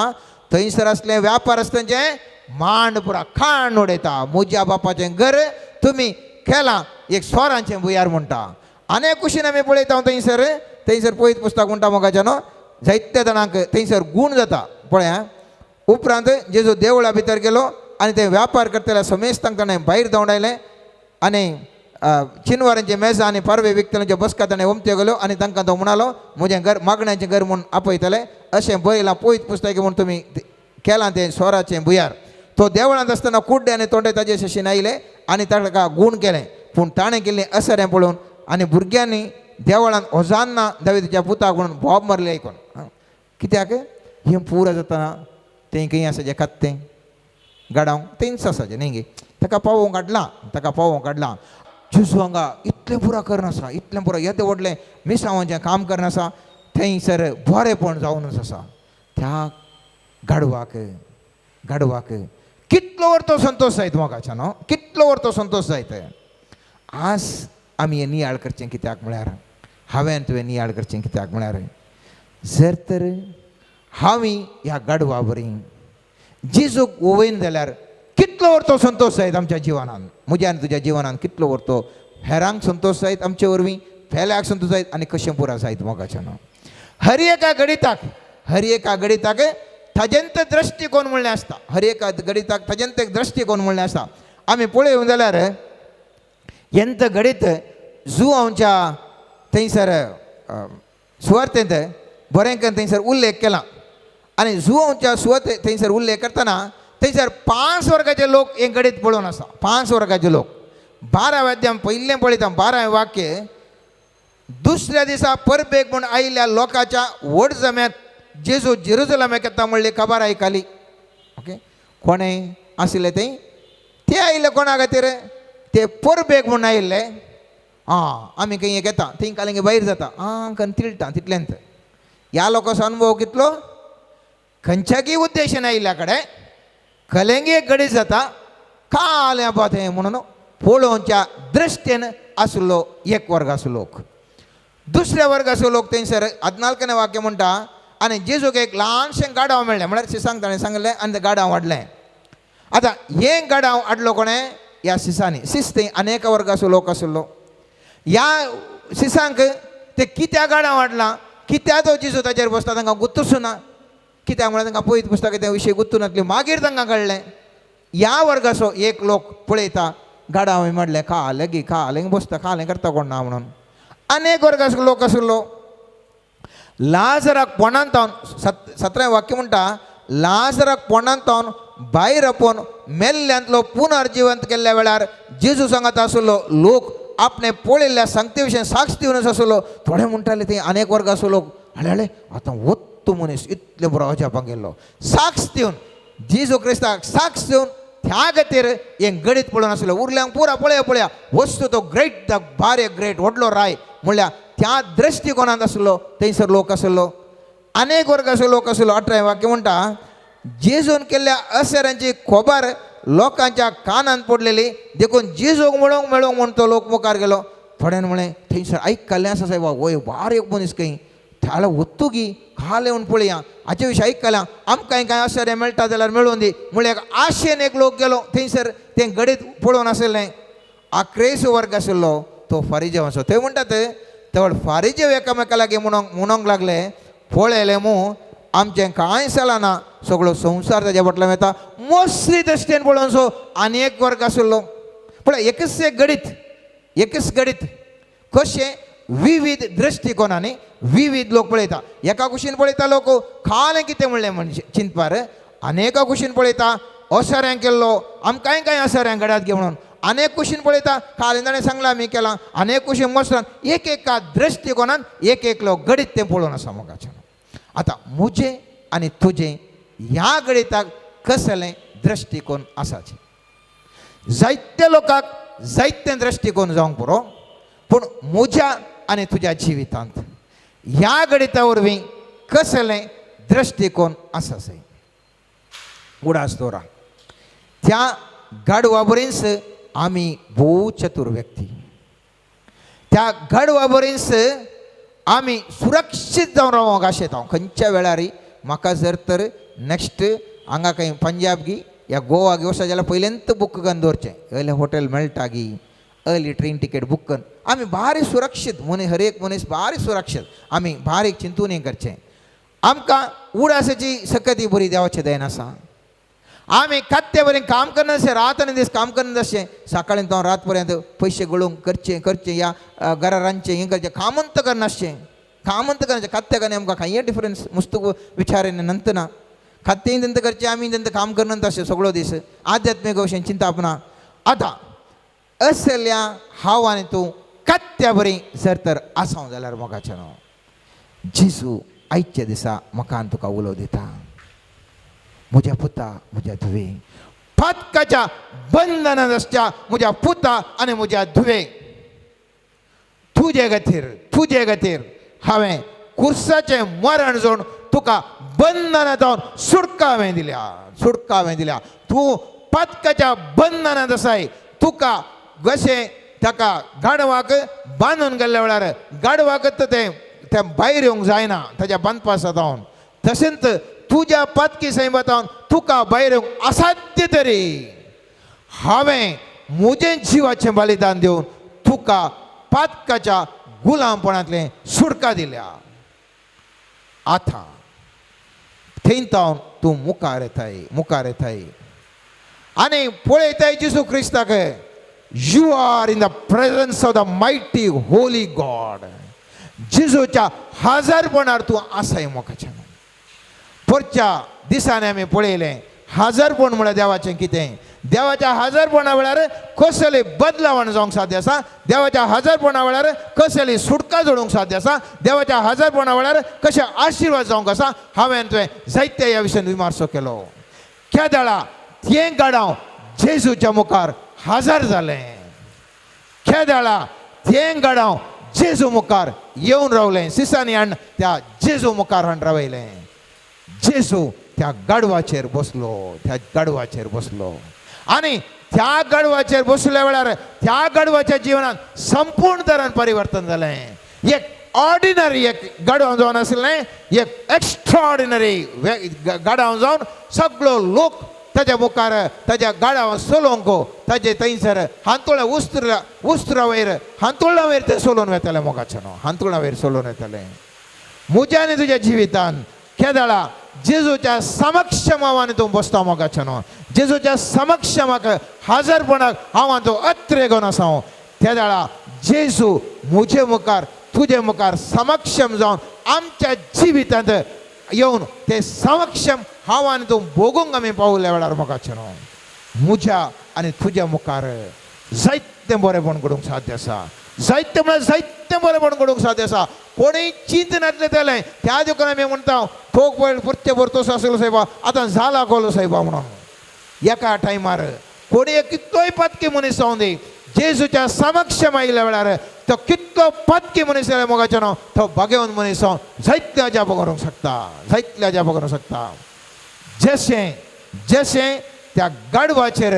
थंयसर असले व्यापार आसता तेंचे मांड पुरा खाण उडयता म्हज्या बापाचें घर तुमी केलां एक स्वरांचें बुयार म्हणटा अनेक कुशीन आमी पळयता थंयसर थंयसर पळयत पुस्तक म्हणटा मोगाच्या न्हू जायत्या जाणांक थंयसर गूण जाता पळया उपरांत जेजू देवळा भितर गेलो आनी ते व्यापार करतले समेस्तांक ताणें भायर धांवडायलें आनी चिनवारांचे मेजा आनी पारवे विकतल्यांच्या बसका ताणें उमत्यो गेल्यो आनी तांकां तो म्हणलो म्हजें घर मागण्याचें घर म्हूण आपयतलें अशें बरयलां पळयत पुस्तक म्हूण तुमी केलां तें स्वराचें बुयार तो देवळांत आसतना कुड्डे आनी तोंडे ताजे शशीन आयले आनी ताका गूण केलें पूण ताणें केल्लें असरें पळोवन आनी भुरग्यांनी देवळांत होजान्ना दाविदाच्या पुताक म्हणून भोब मारले आयकून कित्याक हें पुरो जाता तें खंय आसा जें खत्तें गाडावंक तेंच आसा जें न्ही गे ताका पावोवंक काडलां जेजू हांगा इतलें पुरा करनासा इतलें पुरा येदें व्हडलें मिसांवाचें काम करनासा थंयसर बरेंपण जावनूच आसा त्या गाडवाक कितलो वर तो संतोश जायत मोगाच्या न्हू कितलो वर तो संतोश जायत आज आमी हें नियाळ करचें कित्याक म्हळ्यार हांवें तुवें नियाळ करचें कित्याक म्हळ्यार जर तर हांवें ह्या गाडवा बरी जेजूक ओवयन जाल्यार कितलो वर तो संतोश जायत आमच्या जिवनान म्हज्या आनी तुज्या जिवनान कितलो वर तो हेरांक संतोश जायत आमचे वरवीं फेल्याक संतोश जायत आनी कशें पुरा जायत मोगाचें न्हू हर एका गणिताक थजेंत दृश्टीकोन म्हणलें आसता हर एका गणिताक थजेंत एक दृश्टीकोन म्हणलें आसता आमी पळयूं जाल्यार ಎಂತ ಗಣಿತ ಝೂ ಅವच्या थंयसर सुवातेंत बरेंकन थंयसर उल्लेख केला आनी झू ಅವच्या सुवात थंयसर उल्लेख करतना थंयसर 5 वर्गाचे लोक हें गणित पळोवन आसा 5 वर्गाचे लोक 12व्या अध्याय पयलें पळयता 12वें वाक्य दुसऱ्या दिसा परबेक म्हूण आयिल्ल्या लोकांच्या व्हड जम्यांत जेजू जेरुसलेमाक येता म्हणली खबर आयकली ओके कोणें आशिल्लें ते आयिल्ले कोणा खातीर ते परबेक म्हूण आयिल्ले आमी खंय एक येता थंय कालेंगे भायर जाता कन्न तिळटा तितल्यांत ह्या लोकांचो अनुभव कितलो खंयच्याकी उद्देशान आयिल्ल्या कडेन कलेंगे गडीत जाता काल येपा थंय म्हणून पळोवच्या दृश्टेन आसलो एक वर्गाचो लोक दुसऱ्या वर्गाचो लोक थंयसर 14वें वाक्य म्हणटा आनी जेजूक एक ल्हानशें गाडाव मेळ्ळें म्हळ्यार सिसांक ताणें सांगलें आनी तें गाडाव हाडलें आतां हें गाडाव हाडलो कोणें ह्या सिसांनी सिस थंय अनेक वर्गाचो लोक आशिल्लो ह्या सिसांक ते कित्याक गाडाव हाडलां कित्याक तो जेजू ताचेर बसता तांकां गुत्तूच ना कित्याक म्हळ्यार तांकां पळयत पुस्तक त्या विशयी गुत्तू नासली मागीर तांकां कळ्ळें ह्या वर्गाचो एक लोक पळयता गाडाव म्हणलें खालें बसता खालें करता कोण ना म्हणून अनेक वर्गाचो लोक आशिल्लो लाजराक पोंडांत तावन 17वें वाक्य म्हणटा लाजराक पोंडांत तावन भायर आपोवन मेल्ल्यांतलो पुनर्जिवंत केल्ल्या वेळार जेजू सांगत आशिल्लो लोक आपणे पळयल्ल्या सांगते विशयी साक्ष दिवनच आशिल्लो थोडे म्हणटाले ते अनेक वर्गाचो लोक हळे आतां वत्तू मनीस इतले बरो अजापाक गेल्लो साक्ष दिवन जेजू क्रिस्ताक साक्ष दिवन त्या खातीर हें गणीत पळोवन आशिल्लो उरल्यांक पुरा पळया वस्तू तो ग्रेट भार ग्रेट व्हडलो राय म्हणल्यार त्या दृश्टीकोनांत आशिल्लो थंयसर लोक आशिल्लो अनेक वर्गाचो लोक आशिल्लो 18वें वाक्य म्हणटा जेजून केल्ल्या असरांची खबर लोकांच्या कानांत पडलेली देखून जेजूक मेळोंक म्हणून तो लोक मुखार गेलो थोड्यान म्हळें थंयसर आयकल्लें आसा सायबा वय बार एक मनीस खंय थ्याला वत्तू गी खाले म्हूण पळया हाचे विशीं आयकलां आमकां कांय आश्चर्य मेळटा जाल्यार मेळोवन दी म्हळ्यार आशेन एक लोक गेलो थंयसर तें गडीत पळोवन आशिल्लें 11 वर्ग आशिल्लो तो फारिजेवाचो थंय म्हणटात तेवळ फारिजेव एकामेका लागीं म्हणोंक लागले पळयलें मूं आमचें कांय जालां ना सगळो संवसार ताच्या फाटल्यान येता मोसली दृश्टेन पळोवन सो आनी एक वर्ग आशिल्लो पळय एकच गडीत कशें विविध दृश्टिकोनांनी विविध लोक पळयता एका कुशीन पळयता लोक खालें कितें म्हणलें म्हणजे चिंतपार अनेका कुशीन पळयता ओसाऱ्यांक केल्लो आमकांय कांय ओसाऱ्यांक गड्यात घे म्हणून अनेक कुशीन पळयता खालें ताणें सांगलां आमी केलां अनेक कुशीन मोसरान एका दृश्टिकोनान एक लोक गडीत तें पळोवन आसा मोगाचें आतां म्हजें आनी तुजें ह्या गणिताक कसलें दृश्टिकोन आसाचें जायत्या लोकांक जायते दृश्टिकोन जावंक पुरो पूण म्हज्या आनी तुज्या जिवितांत ह्या गणिता वरवीं कसलें दृश्टिकोन आसा सै उडास दवरा त्या गाडवा बरेंच आमी भोव चतुर व्यक्ती त्या गाडवा बरेच आमी सुरक्षीत जावन रावंक आशेत हांव खंयच्या वेळार म्हाका जर तर नेक्स्ट हांगा खंय पंजाब गी या गोवा गी वचत जाल्यार पयलेंत बूक करून दवरचें अयले हॉटेल मेळटा गी अर्ली ट्रेन टिकेट बूक करून आमी भारी सुरक्षीत मनीस हर एक मनीस भारी सुरक्षीत आमी भारी चिंतून हें करचें आमकां उडासाची सकती बरी देवाचें दयन आसा आमी कात्ते बरें काम करना अशें रात आनी दीस काम करना अशें सकाळीं तो रात पर्यंत पयशे गळोवंक करचें या घरा रांदचें हें करचें कामंत करनाशें कामंत करचें कात्ते आनी आमकां कांय डिफरन्स मुस्तक विचारेन नंतर ना खातें तेंत करचें आमी तेंत काम करना तशें सगळो दीस आध्यात्मीक अशें चिंता आपणा आतां असल्या हांवांनी तूं कात्या बरी जर तर आसां जाल्यार मोगाचें न्हू जेजू आयच्या दिसा म्हाका तुका उलो दिता म्हज्या पुता म्हज्या धुवे फातकाच्या बंधनांत आसच्या म्हज्या पुता आनी म्हज्या धुवे तुजे खातीर हांवें कुर्साचें मरण जोड तुका बंधनांत सुटका हांवें दिल्या तूं फातकाच्या बंधनांत आसाय तुका कशें ताका गाडवाक बांदून गेल्ल्या वेळार गाडवाक तें भायर येवंक जायना ताच्या बांदपा सदावन तशेंच तुज्या पातकी सैमातावन तुका भायर येवंक असाध्य तरी हांवें म्हजें जिवाचें बलिदान दिवन तुका पातकाच्या गुलामपणांतलें सुटका दिल्या आतां थंयतावन तूं मुखार येताय आनी पळयताय जेजू क्रिस्ताक you are in the presence of the mighty holy God जेजूच्या हजरपणार तूं आसाय मोगाचें परच्या दिसांनी आमी पळयलें हजरपण म्हळ्यार देवाचें कितें देवाच्या हजरपणा वेळार कसली बदलावण जावंक साध्य आसा देवाच्या हजरपणा वेळार कसली सुटका जोडूंक साध्य आसा देवाच्या हजरपणा वेळार कशें आशिर्वाद जावंक आसा हांवें तुवें जायत्या ह्या विशयान विमर्शो केलो केदाळा तें गाडाव जेजूच्या मुखार हजर जालें केदाळा तें गाडाव जेजू मुखार येवन रावलें सिसांनी हाडून त्या जेजू मुखार हाडून रावयलें जेजू त्या गाडवाचेर बसलो आनी त्या गाडवाचेर बसल्या वेळार त्या गाडवाच्या जिवनांत संपूर्ण तरान परिवर्तन जालें एक ऑर्डिनरी एक गाडव जावन आसलें एक एक्स्ट्राऑर्डिनरी गाडव जावन सगळो लोक ताच्या मुखार ताच्या गाडवा सोलोवंक ताजे थंयसर हांतोळ्या उस्त्रा वयर हांतोळा वयर ते सोलोवन वेताले मोगाचें न्हू हांतोळा वयर सोलोवन येताले म्हज्या आनी तुज्या जिवितान केदाळा जेजूच्या समक्षम हांवांनी तूं बसता मोगाचें न्हू जेजूच्या समक्षमाक हजरपणाक हांवां तूं अत्रे घेवन आसा केदाळा जेजू म्हजे मुखार तुजे मुखार समक्षम जावन आमच्या जिवितांत येवन ते समक्षम हांवांनी तूं भोगूंक आमी पावल्या वेळार मोगाचें न्हू म्हज्या आनी तुज्या मुखार जायतें बरेंपण घडोवंक साध्य आसा जायतें म्हळ्यार जायतें बरेंपण घडोवंक साध्य आसा कोणूय चिंत नासलें जालें त्या देखून आमी म्हणटा तो पळय परते परतोस आसलो सायबा आतां जाला कोलो सायबा म्हणून एका टायमार कोणी कितलोय पातकी मनीस जावं दी जेजूच्या समक्षम आयिल्ल्या वेळार तो कितलो पातकी मनीस जाल्यार मोगाचें न्हू तो भाग्यवान मनीस जावन जायत्या अजाप करूंक शकता जशें त्या गाडवाचेर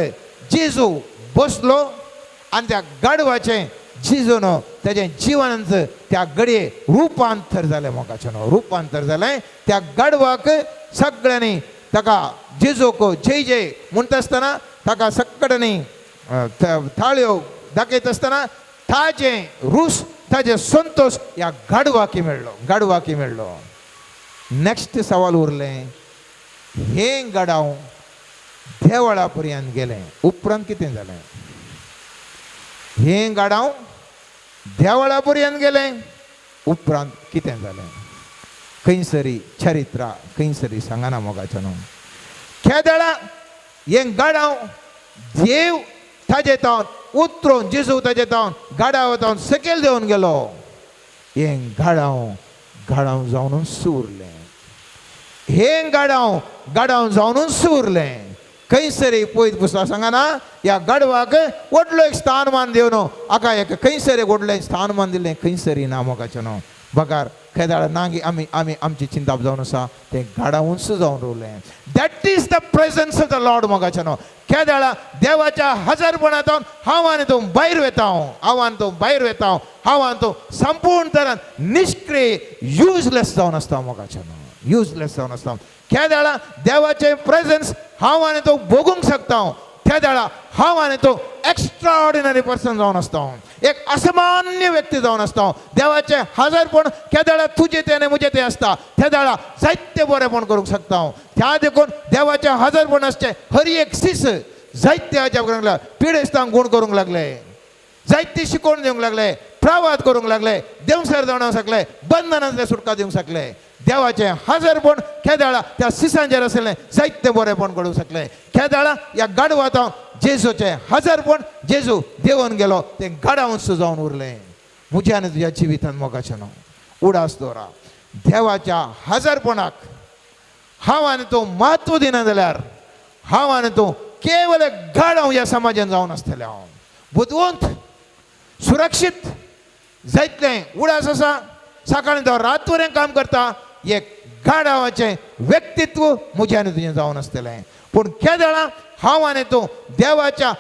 जेजू बसलो आनी त्या गाडवाचें जेजून तेजें जिवनांत त्या घडये रुपांतर जालें मोगाचें न्हू रुपांतर जालें त्या गाडवाक सगळ्यांनी ताका जेजूक जय जय म्हणटा आसतना ताका सगळ्यांनी थाळ्यो दाखयता आसतना ताजें रूस ताजें संतोश ह्या गाडवाक मेळ्ळो नेक्स्ट सवाल उरलें हें गाडाव देवळा पर्यंत गेलें उपरांत कितें जालें हें गाडाव देवळा पर्यंत गेलें उपरांत कितें जालें खंयसरी चरित्रा खंयसरी सांगना मोगाचें न्हू केदाळा हें गाडाव देव ताजे तावन उतरून जेजू ताजे तावन गाडाव तावन सकयल देंवन गेलो हें गाडाव जावनूच उरलें हें गाडाव जावनूच उरलें खंयसरी पळयत पुस्तकां सांगना ह्या गाडवाक व्हडलो एक स्थानमान दिवन हाका एक खंयसरी व्हडलें स्थानमान दिलें खंयसरी ना मोगाचें न्हू बगार केदाळ नागी आमी आमची चिंताप जावन आसा तें गाडावूच जावन रोवलें that is the presence of the lord मोगाचें न्हू केदाळा देवाच्या हजरपणातून हांवान तूं भायर वेता हांवान तूं भायर वेता हांवान तूं संपूर्ण तरान निष्क्रिय युजलेस जावन आसता मोगाच्या युजलेस जावन आसता केदाळा देवाचे प्रेझन्स हांवान तूं भोगूंक शकता केदाळा हांवान तूं एक्स्ट्राऑर्डिनरी पर्सन जावन आसता एक असामान्य व्यक्ती जावन आसता देवाचे हजरपण केदाळा तुजे ते आनी म्हजे ते आसता केदाळा जायते बरेपण करूंक शकता त्या देखून देवाचे हजरपण आसचे हर एक सीस जायते अजाप करूंक लागले पिडेस्तांक गूण करूंक लागले जायते शिकोवन दिवंक लागले प्रवाद करूंक लागले देवसर जावंक शकले बंधनांतले सुटका दिवंक शकले देवाचे हजरपण केदाळा त्या सिसांचेर आशिल्लें जायते बरेपण करूंक शकले केदाळा ह्या गाडवांत जेजूचे हजरपण जेजू देंवन गेलो ते गाडावंच जावन उरलें म्हज्या आनी तुज्या जिवितांत मोगाचें न्हू उडास दवरा देवाच्या हजरपणाक हांव आनी तूं म्हत्व दिना जाल्यार हांव आनी तूं केवळ गाडाव ह्या समाजान जावन आसतलें हांव बुदवंत सुरक्षीत जायतलें उडास आसा सकाळीं तो रातवरें काम करता एक गाडावाचें व्यक्तित्व म्हजें आनी तुजें जावन आसतलें पूण केदाळा हांव आनी तूं देवाच्या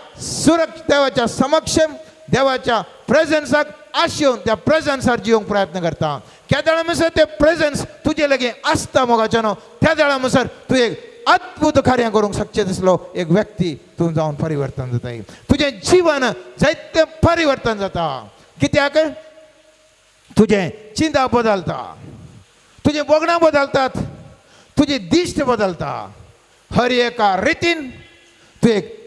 देवाच्या समक्षम देवाच्या प्रेझन्साक आशेवन त्या प्रेझन्सार जिवंक प्रयत्न करता केदाळा म्हणसर ते प्रेझन्स तुजे लागीं आसता मोगाचें न्हू त्या देळा म्हणसर तूं एक अद्भुत कार्य करूंक शकचें दिसलो एक व्यक्ती तूं जावन परिवर्तन जाता तुजें जीवन जायतें परिवर्तन जाता कित्याक तुजें चिंता बदलता तुजें बोगणां बदलतात तुजी दिश्ट बदलता हर एका रितीन तूं एक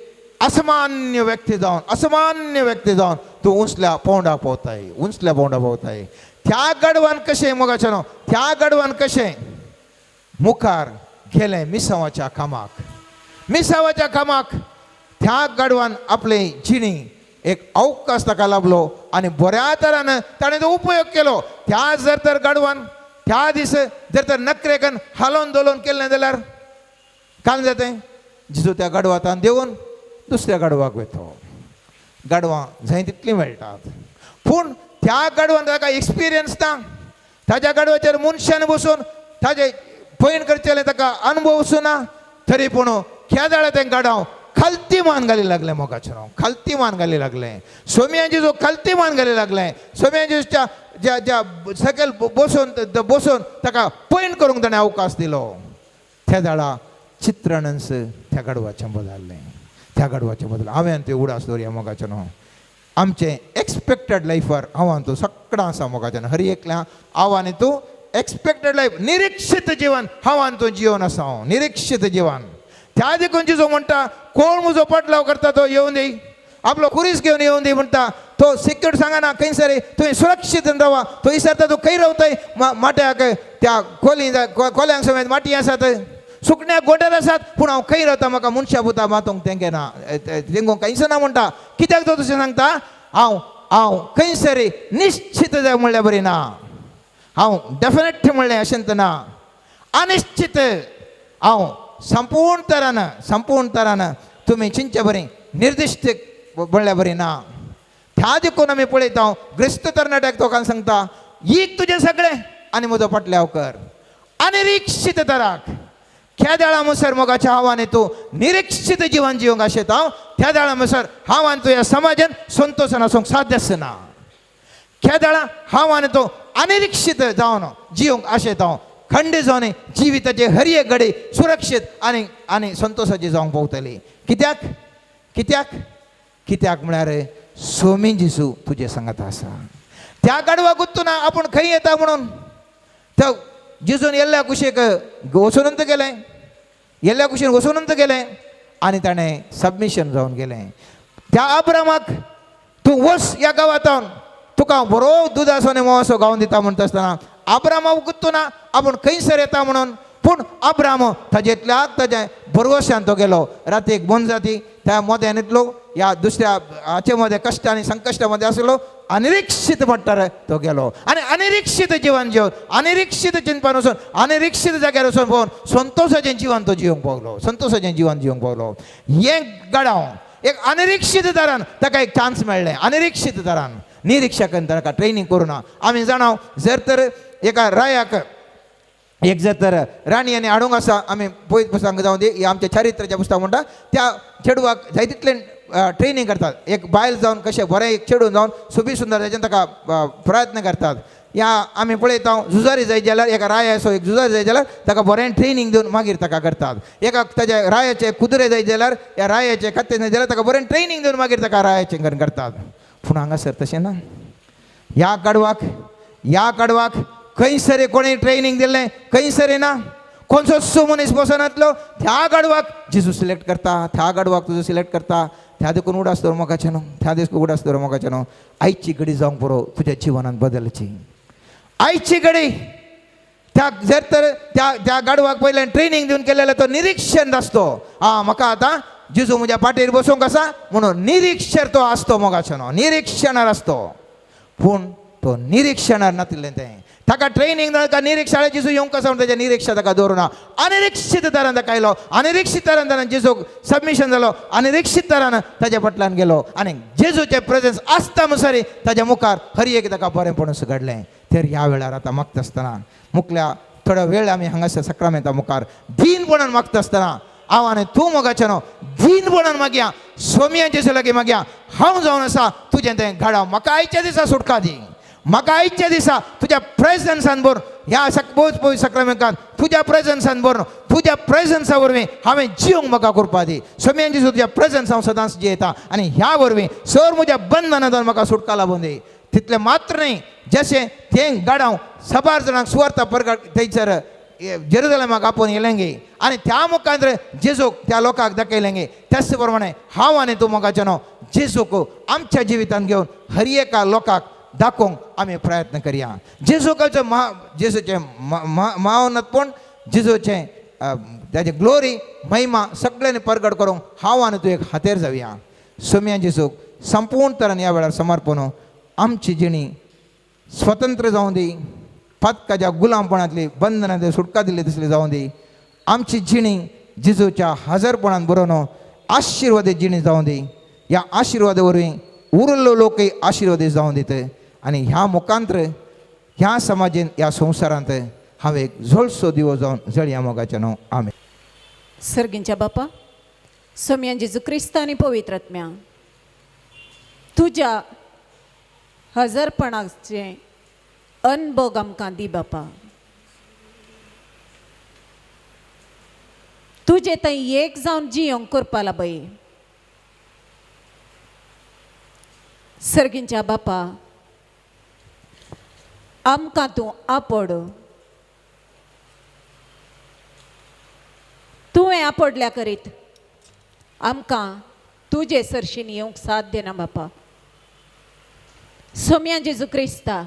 असामान्य व्यक्ती जावन तूं उंचल्या पोंडाक पावताय त्या गडवान कशें मोगाचें न्हू त्या गडवान कशें मुखार गेलें मिसावाच्या कामाक त्या गडवान आपले जिणी एक अवकाश ताका लाभलो आनी बऱ्या तरान ताणें तो उपयोग केलो त्या जर तर गडवान त्या दीस जर तर नखरेकन हालोवन दोलोवन केलें जाल्यार काय जातें जिजू त्या गडवांतान देंवन दुसऱ्या गडवाक वेतो गडवां जाय तितलीं मेळटात पूण त्या गडवान ताका एक्सपिरियन्स ना ताज्या गडवाचेर मनशान बसून ताजे पैन करचेलें ताका अनुभव वचूना तरी पूण केदाळा तें गडाव खालती मान घाली लागलें मोगाचें खालती मान घाली लागलें सोम्यांची जो खालती मान घाली लागलें सोम्यांच्या ज्या ज्या सकयल बसून ताका पैन करूंक ताणें अवकाश दिलो त्या दाळा चित्रणच त्या गडवाचें बदललें हांवें तें उडास दवरया मोगाचें न्हू आमचें एक्सपेक्टेड लायफार आव्हान तूं सगळां आसा मोगाचें हर एकल्या आव्हान तूं एक्सपेक्टेड लायफ निरीक्षीत जिवन हांवान तूं जिवन आसा हांव निरीक्षीत जिवन त्या देखून जिजू म्हणटा कोण म्हजो पाटलाव करता तो येवन दी आपलो खुरीस घेवन येवन दी म्हणटा तो सिक्युर सांगना खंय सरी तुवें सुरक्षीत रावा तो विचारता तूं खंय रावताय माट्याक त्या कोल्यांक समेत माटी आसात सुकण्याक गोटेर आसात पूण हांव खंय रावता म्हाका मनशा बुता मातोंक तेंगे ना तेंगोंक कांयच ना म्हणटा कित्याक तो तशें सांगता हांव खंय सरी निश्चित जाय म्हणल्यार बरी ना हांव डेफिनेट म्हणलें अशेंत ना अनिश्चित हांव संपूर्ण तरान तुमी चिंचे बरी निर्दिश्ट म्हणल्यार बरी ना त्या देखून आमी पळयता ग्रिस्त तरणाट्याक लोकांक सांगता ईक तुजें सगळें आनी म्हजो फाटल्याव कर अनिरीक्षीत तराक त्या देळा म्हणसर मोगाच्या आव्हान तूं निरीक्षीत जिवन जिवंक आशेता त्या देळा म्हणसर आव्हान तूं ह्या समाजान संतोशान आसूंक साध्य ना त्या देळा आव्हान तूं अनिरीक्षीत जावन जिवंक आशेता खंड जावन जिविताचे हर एक घडी सुरक्षीत आनी संतोशाची जावंक पावतली कित्याक म्हळ्यार सोमी जिजू तुजे सांगात आसा त्या गाडवाक गुत्तूना आपूण खंय येता म्हणून तो जिजून येल्ल्या कुशीक वचूनंत गेलें आनी ताणें सबमिशन जावन गेलें त्या अब्रामाक तूं वच ह्या गांवांत तुका बरो दुदासो आनी मोवासो गावून दिता म्हणटा आसतना अब्रामाक गुत्तूना आपूण खंयसर येता म्हणून पूण अब्राम ताजेतल्याक ताजे भरवशान तो गेलो राती एक बंद जाती त्या मोद्यानीतलो ह्या दुसऱ्या हाचे मध्ये कश्ट आनी संकश्टा मध्ये आसलो अनिरीक्षीत म्हणटार तो गेलो आनी अनिरीक्षीत जिवन जिवन अनिरीक्षीत चिंतपान वचून अनिरीक्षीत जाग्यार वचून पळोवन संतोशाचें जिवन तो जिवंक पावलो हें गडाव एक अनिरीक्षीत तरान ताका एक चान्स मेळ्ळें अनिरीक्षीत तरान निरीक्षकान ताका ट्रेनिंग करूना आमी जाणाव जर तर एका रायाक एक जर तर राणी आणि हाडूंक आसा आमी पळयत पुस्तकांक जावं दी ही आमच्या चारित्र्याच्या पुस्तक म्हणटा त्या चेडवाक जायतितले ट्रेनिंग करतात एक बायल जावन कशें बरें एक चेडून जावन सोबी सुंदर ताच्यान ताका प्रयत्न करतात या आमी पळयता झुजारी जाय जाल्यार एका रायाचो एक झुजारी जाय जाल्यार ताका बरें ट्रेनिंग दिवन मागीर ताका करतात एकाक ताच्या रायाचे कुत्रे जाय जाल्यार या रायाचे कत्ते जाय जाल्यार ताका बरें ट्रेनिंग दिवन मागीर ताका रायाचें करतात पूण हांगासर तशें ना ह्या कडवाक खंयसर कोणी ट्रेनिंग दिल्लें खंयसर ना खंयचोच मनीस बसून येतलो त्या गाडवाक जेजू सिलेक्ट करता त्या गाडवाक तुजो सिलेक्ट करता त्या देखून उडास दवर मोगाचें न्हू त्या दिसको उडास दवर मोगाचें न्हू आयची घडी जावंक पुरो तुज्या जिवनांत बदलची आयची घडी त्या जर तर त्या गाडवाक पयल्यान ट्रेनिंग दिवन केलेलो तो निरीक्षण आसतो म्हाका आतां जेजू म्हज्या पाठीर बसूंक आसा म्हणून निरीक्षर तो आसतो मोगाचें न्हू निरीक्षणार आसतो पूण तो निरीक्षणार नातिल्लें तें ताका ट्रेनिंग ताका निरीक्षणाचे जेजू येवंक आसा म्हणून ताच्या निरीक्षा ताका दवरुना अनिरीक्षीत तरान ताका आयलो अनिरीक्षीत तरान ताणें जेजूक सबमिशन जालो अनिरीक्षीत तरान ताच्या फाटल्यान गेलो आनी जेजूचें प्रेजन्स आसता म्हणसरी ताच्या मुखार हर एक ताका बरेंपणूच घडलें तर ह्या वेळार आतां मागता आसतना मुखल्या थोडो वेळ आमी हांगासर सक्रामेंता मुखार दीनपणान मागता आसतना आव्हान तूं मोगाचें न्हू दीनपणान मागया सोमया जेजू लागीं मागया हांव जावन आसा तुजें तें घडाव म्हाका आयच्या दिसा सुटका दी म्हाका आयच्या दिसा तुज्या प्रेजन्सान भर ह्या पळय सक्रामेंतांत तुज्या प्रेजन्सान भर तुज्या प्रेजन्सा वरवीं हांवें जिवंक म्हाका करपा दी सोमया जेजू तुज्या प्रेजन्स हांव सदांच जियेता आनी ह्या वरवीं सर म्हज्या बंधनांतल्यान म्हाका सुटका लाभून दी तितलें मात्र न्ही जशें तें गाडाव सबार जाणांक सुवार्ता प्रगट थंयसर जेरुसलेमाक आपोवन येलें गे आनी त्या मुखार जेजूक त्या लोकांक दाखयलें गे त्याच प्रमाणे हांव आनी तूं मोगाचें न्हू जेजूक आमच्या जिवितांत घेवन हर एका लोकांक दाखोवंक आमी प्रयत्न करया जेजूकाचो जेजूचें महानतपण जेजूचें ताजें ग्लोरी महिमा सगळ्यांनी प्रगट करूंक हांव आनी तूं एक हातेर जावया सोम्या जेजूक संपूर्ण तरान ह्या वेळार समर्पण आमची जिणी स्वतंत्र जावं दी पदकाच्या गुलामपणांतली बंधनांतली सुटका दिल्ली तसली जावं दी आमची जिणी जेजूच्या हजरपणान बरोवन आशिर्वादीत जिणी जावं दी ह्या आशिर्वादा वरवीं उरलो लोकय आशिर्वादीत जावं दीत आनी ह्या मुखांतर ह्या समाजीन ह्या संवसारांत हांव एक झोलसो दिवो जावन जळया मोगाचें न्हू आमेन. सर्गींच्या बापा सोम्या जेजू क्रिस्त आनी पवित्र आत्म्या तुज्या हजरपणाचे अनुभव आमकां दी बापा तुजे थंय एक जावन जियोंक करपा लाबय सर्गींच्या बापा आमकां तूं आपड तुवें आपडल्या करीत आमकां तुजे सरशीन येवंक साध्य ना बापा सोम्या जेजू क्रिस्ता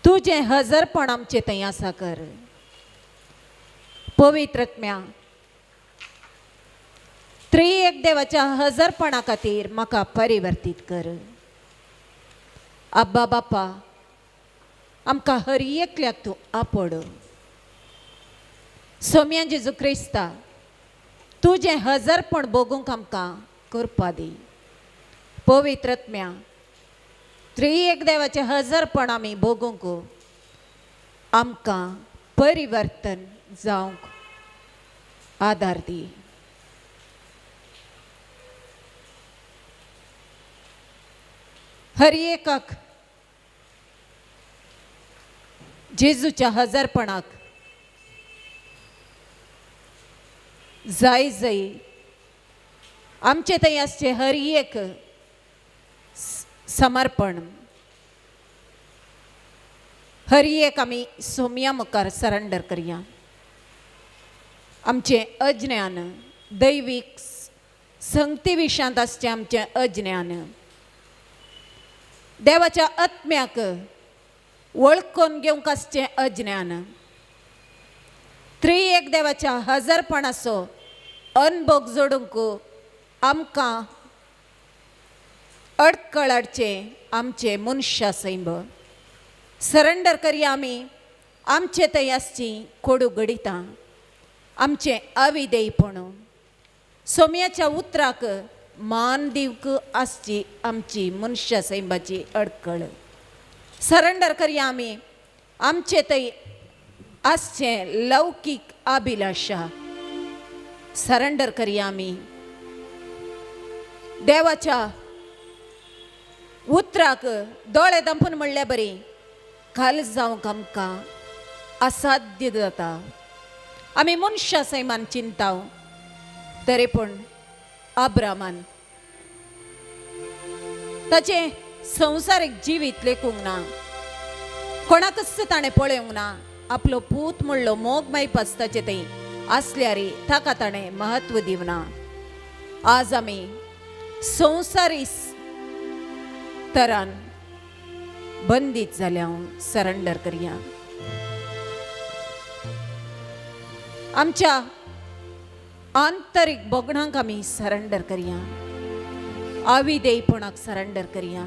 तुजें हजरपण आमचें थंय आसा कर पवित्र आत्म्या त्रिएक देवाच्या हजरपणा खातीर म्हाका परिवर्तीत कर अब्बा बापा आमकां हर एकल्याक तूं आपड सोम्या जेजू क्रिस्ता तुजें हजरपण भोगूंक आमकां करपा दी पवित्र आत्म्या त्रिएक देवाचें हजरपण आमी भोगूंक आमकां परिवर्तन जावंक आदार दी हर एकाक जेजूच्या हजरपणाक जाय जाय आमचे थंय आसचें हर एक समर्पण हर एक आमी सोम्या मुखार सरेंडर करया आमचें अज्ञान दैवीक संगती विशयांत आसचें आमचें अज्ञान देवाच्या आत्म्याक वळखून घेवंक आसचें अज्ञान त्रिएक देवाच्या हजरपणाचो अनुभव जोडूंक आमकां अडकळाडचें आमचें मनुश्य सैम सरेंडर करया आमी आमचे थंय आसची कोडू गडितां आमचें अविधेयपण सोम्याच्या उतराक मान दिवंक आसची आमची मनुश्य सैमाची अडकळ सरेंडर करया आमी आमचे थंय आसचे लौकीक अभिलाषा सरेंडर करया आमी देवाच्या उतराक दोळे दांपून म्हणल्या बरी काल जावंक आमकां असाध्य जाता. आमी मनशा सैमान चिंताव तरी पूण अब्रामान ताचें संवसारीक जिवीत लेखूंक ना, कोणाकच ताणें पळोवंक ना. आपलो पूत म्हणलो मोग मायपास ताचे थंय आसल्यारी ताका ताणें महत्व दिवना. आज आमी संवसारी तरान बंदीत जाल्या सरेंडर करया. आमच्या आंतरीक बोगणांक आमी सरेंडर करया. अविधेयपणाक सरेंडर करया.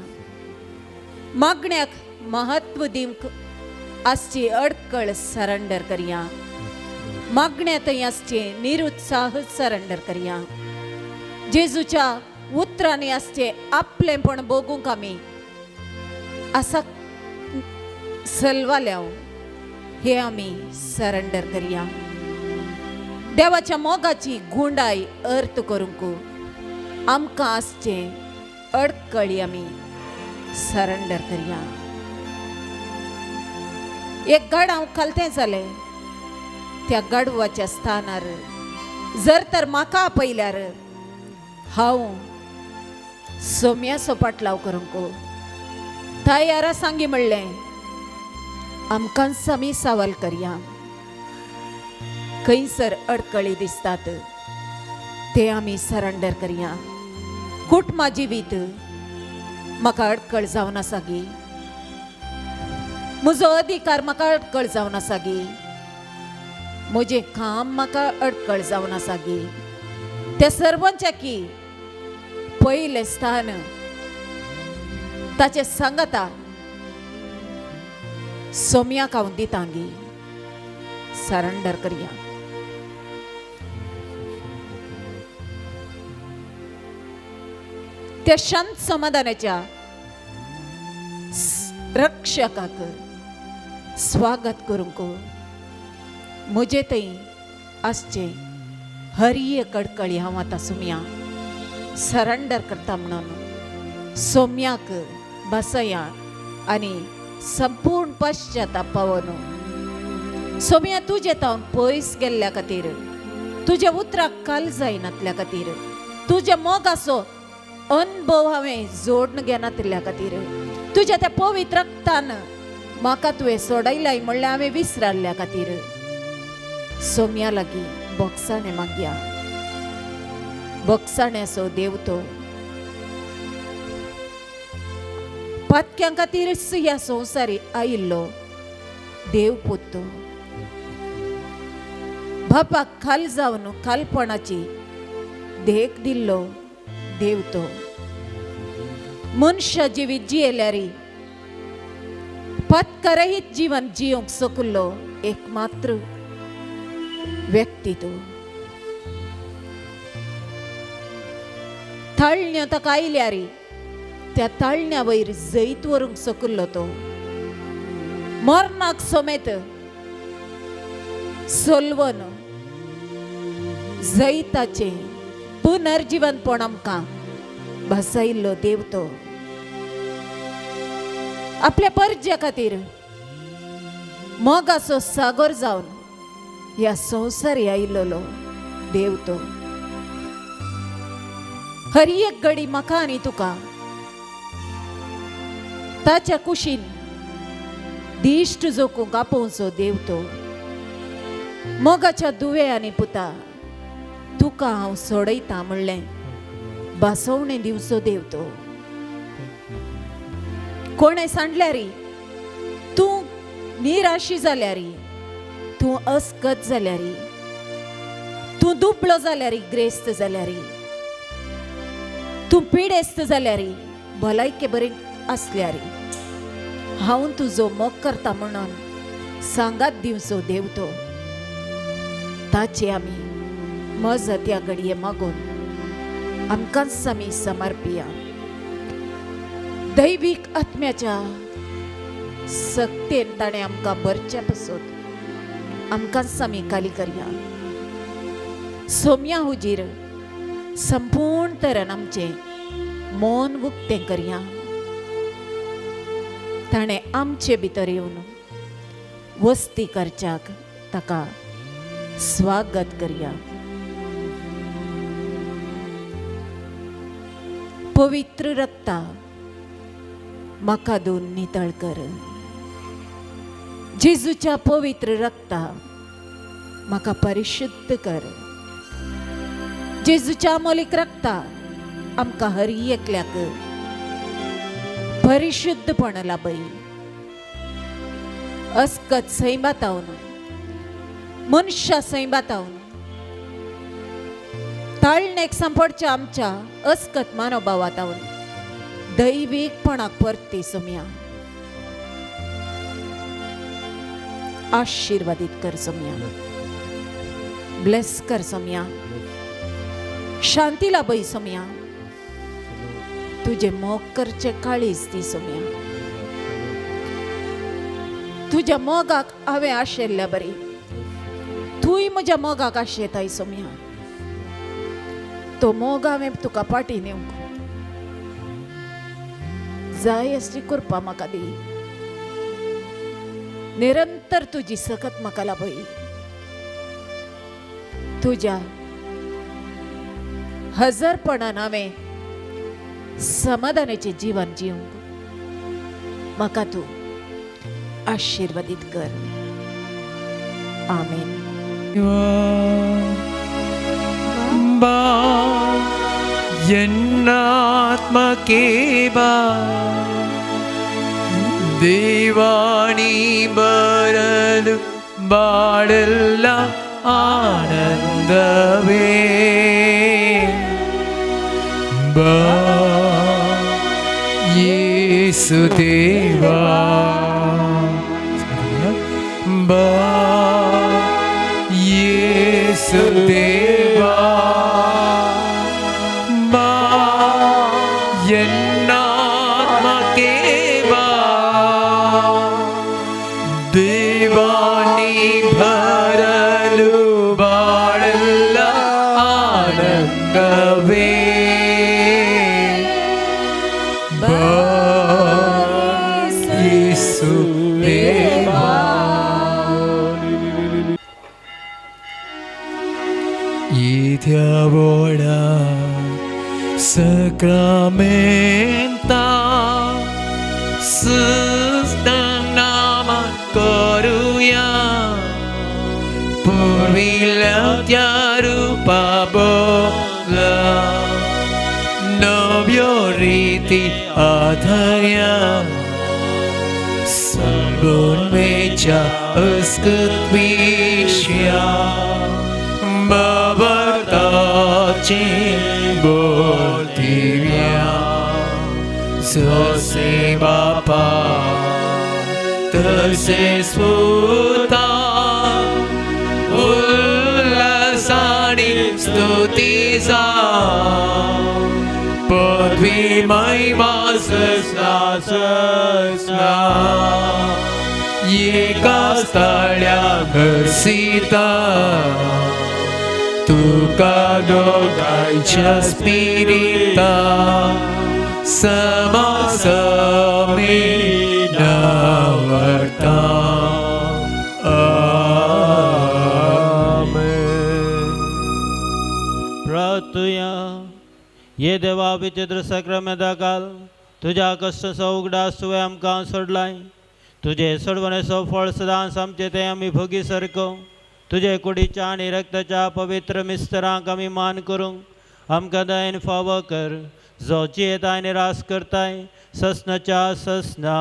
मागण्याक महत्व दिवंक आसची अडकळ सरेंडर करया. मागण्या थंय आसचे निरुत्साह सरेंडर करया. जेजूच्या उतरांनी आसचे आपलेपण बोगूंक आमी आसा सलवाल्या हे आमी सरेंडर करया. देवाच्या मोगाची गुंडाई अर्थ करूंक आमकां आसचे अडकळी आमी सरेंडर करया. एक गाड खालतें जालें त्या गाडवाच्या स्थानार जर तर म्हाका आपयल्यार हांव सोम्याचो पाटलाव करूंक तयार सांगी म्हणलें. आमकां आमी सवाल करया. खंयसर अडकळी दिसतात ते आमी सरेंडर करया. कुटुंबा जिवीत म्हाका अडकळ जावन आसा गी, म्हजो अधिकार म्हाका अडकळ जावन आसा गी, म्हजें काम म्हाका अडकळ जावन आसा गी. त्या सर्वांच्या की पयलें स्थान ताचे सांगता सोम्याक हांव दितां गी. सरेंडर करया. त्या शांत समाधानाच्या रक्षकाक स्वागत करूंक म्हजे थंय आसचे हरी एक अडकळी हांव आतां सोम्या सरेंडर करता म्हणून सोम्याक बसया आनी संपूर्ण पश्चाताप पावून सोम्या तुजे तावन पयस गेल्ल्या खातीर, तुज्या उतराक काल जायनातल्या खातीर, तुज्या मोगाचो अनुभव हांवें जोडून घेनातल्या खातीर, तुज्या त्या पवित्र रक्तान म्हाका तुवें सोडयलाय म्हणल्यार हांवें विसरल्ल्या खातीर सोम्या लागीं बोगसाणें मागया. बोगसाण्याचो देव तो पातक्यां खातीरच ह्या संवसारी आयिल्लो देव पूत तो. बापाक खाल जावन खालपणाची देख दिल्लो देव तो. मनशा जिवीत जियेल्यारी पत्करहीत जीवन जियोंक सोकुल्लो एकमात्र व्यक्ती तो. ताळण्यो ताका आयल्यारी त्या ताळण्या वयर जैत व्हरूंक सोकुल्लो तो. मरणाक समेत सोलवन जैताचे पुनर्जीवनपण आमकां भासायिल्लो देव तो. आपल्या परज्या खातीर मोगाचो सागर जावन ह्या संवसारी आयिल्लो देव तो. हर एक घडी म्हाका आनी तुका ताच्या कुशीन दिश्ट जोकूंक आपोवचो देव तो. मोगाच्या दुवे आनी पुता तुका हांव सोडयता म्हणलें भासवणें दिवचो देव तो. कोणें सांडल्यारी तूं निराशी जाल्यारी, तूं अस्कत जाल्यारी, तूं दुबळो जाल्यारी, ग्रेस्त जाल्यारी, तूं पिडेस्त जाल्यारी, भलायके बरी आसल्यारी हांव तुजो मोग करता म्हणून सांगात दिवचो देव तो. ताचे आमी मजत ह्या घडये मागून आमकांच आमी समर्पिया. दैवीक आत्म्याच्या सक्तेन ताणें आमकां बरचे पसोत आमकां समीकाली करया. सोम्या हुजीर संपूर्ण तरेन आमचें मन उक्तें करया. ताणें आमचे भितर येवन वस्ती करच्याक ताका स्वागत करया. पवित्र रक्ता म्हाका दोन नितळ कर. जेजूच्या पवित्र रक्ता म्हाका परिशुद्ध कर. जेजूच्या अमोलीक रक्ता आमकां हर एकल्याक परिशुद्धपण लाभय. अस्कत सैमातावन मनुष्य सैमातावन ताळणेक सांपडच्या आमच्या अस्कत मानवभावातावन दैवीकपणाक परते सोम्या. आशीर्वादित कर सोम्या. ब्लेस कर सोम्या. शांती लाभय सोम्या. तुझे मोग करचे काळीज ती सोम्या. तुझ्या मोगाक हांवें आशेल्ल्या बरी तूंय म्हज्या मोगाक आशेताय सोम्या. तो मोग हांवें तुका पाटी नेवंक जाय असली कृपा म्हाका दी. निरंतर तुजी सकत म्हाका लाभय. तुज्या हजरपणान हांवें समाधानाचें जीवन जिवंक म्हाका तूं आशीर्वादित कर. आमेन. എന്നാത്മകേവാ ദേവാണി ബരലു ബാടല്ല ആനന്ദവേ യേസുദേവാ യേസുദേവാ എന്നാത്മകേവാ ദേവാനി ഭരലു ബാടല്ല ആനന്ദവേ യേസുദേവാ. Idea Sacramenta Sistem nama koruya Purvila rupa bola Novio riti adharya Sabun meja uskut vishya Babartaci boltivya Sose Bapa Terse Sputa Ullasani Stutiza Podvi Maima Sasna Sasna Eka Stalya Versita Tuka dogajcia spirita sama samina varta. Amen. प्रार्थूया. ये देवा विचित्र सक्रमेदा काल तुझ्या कष्ट उगडास तुवें आमकां सोडलाय. तुझे सोडवणे सो फळ सदांच आमचे ते आमी भोगी सारको तुझे कुडीच्या आणि रक्ताच्या पवित्र मिस्तरांक आमी मान करूंक आमकां दयेन फावो कर जो जियेताय निराश करताय ससनाच्या ससना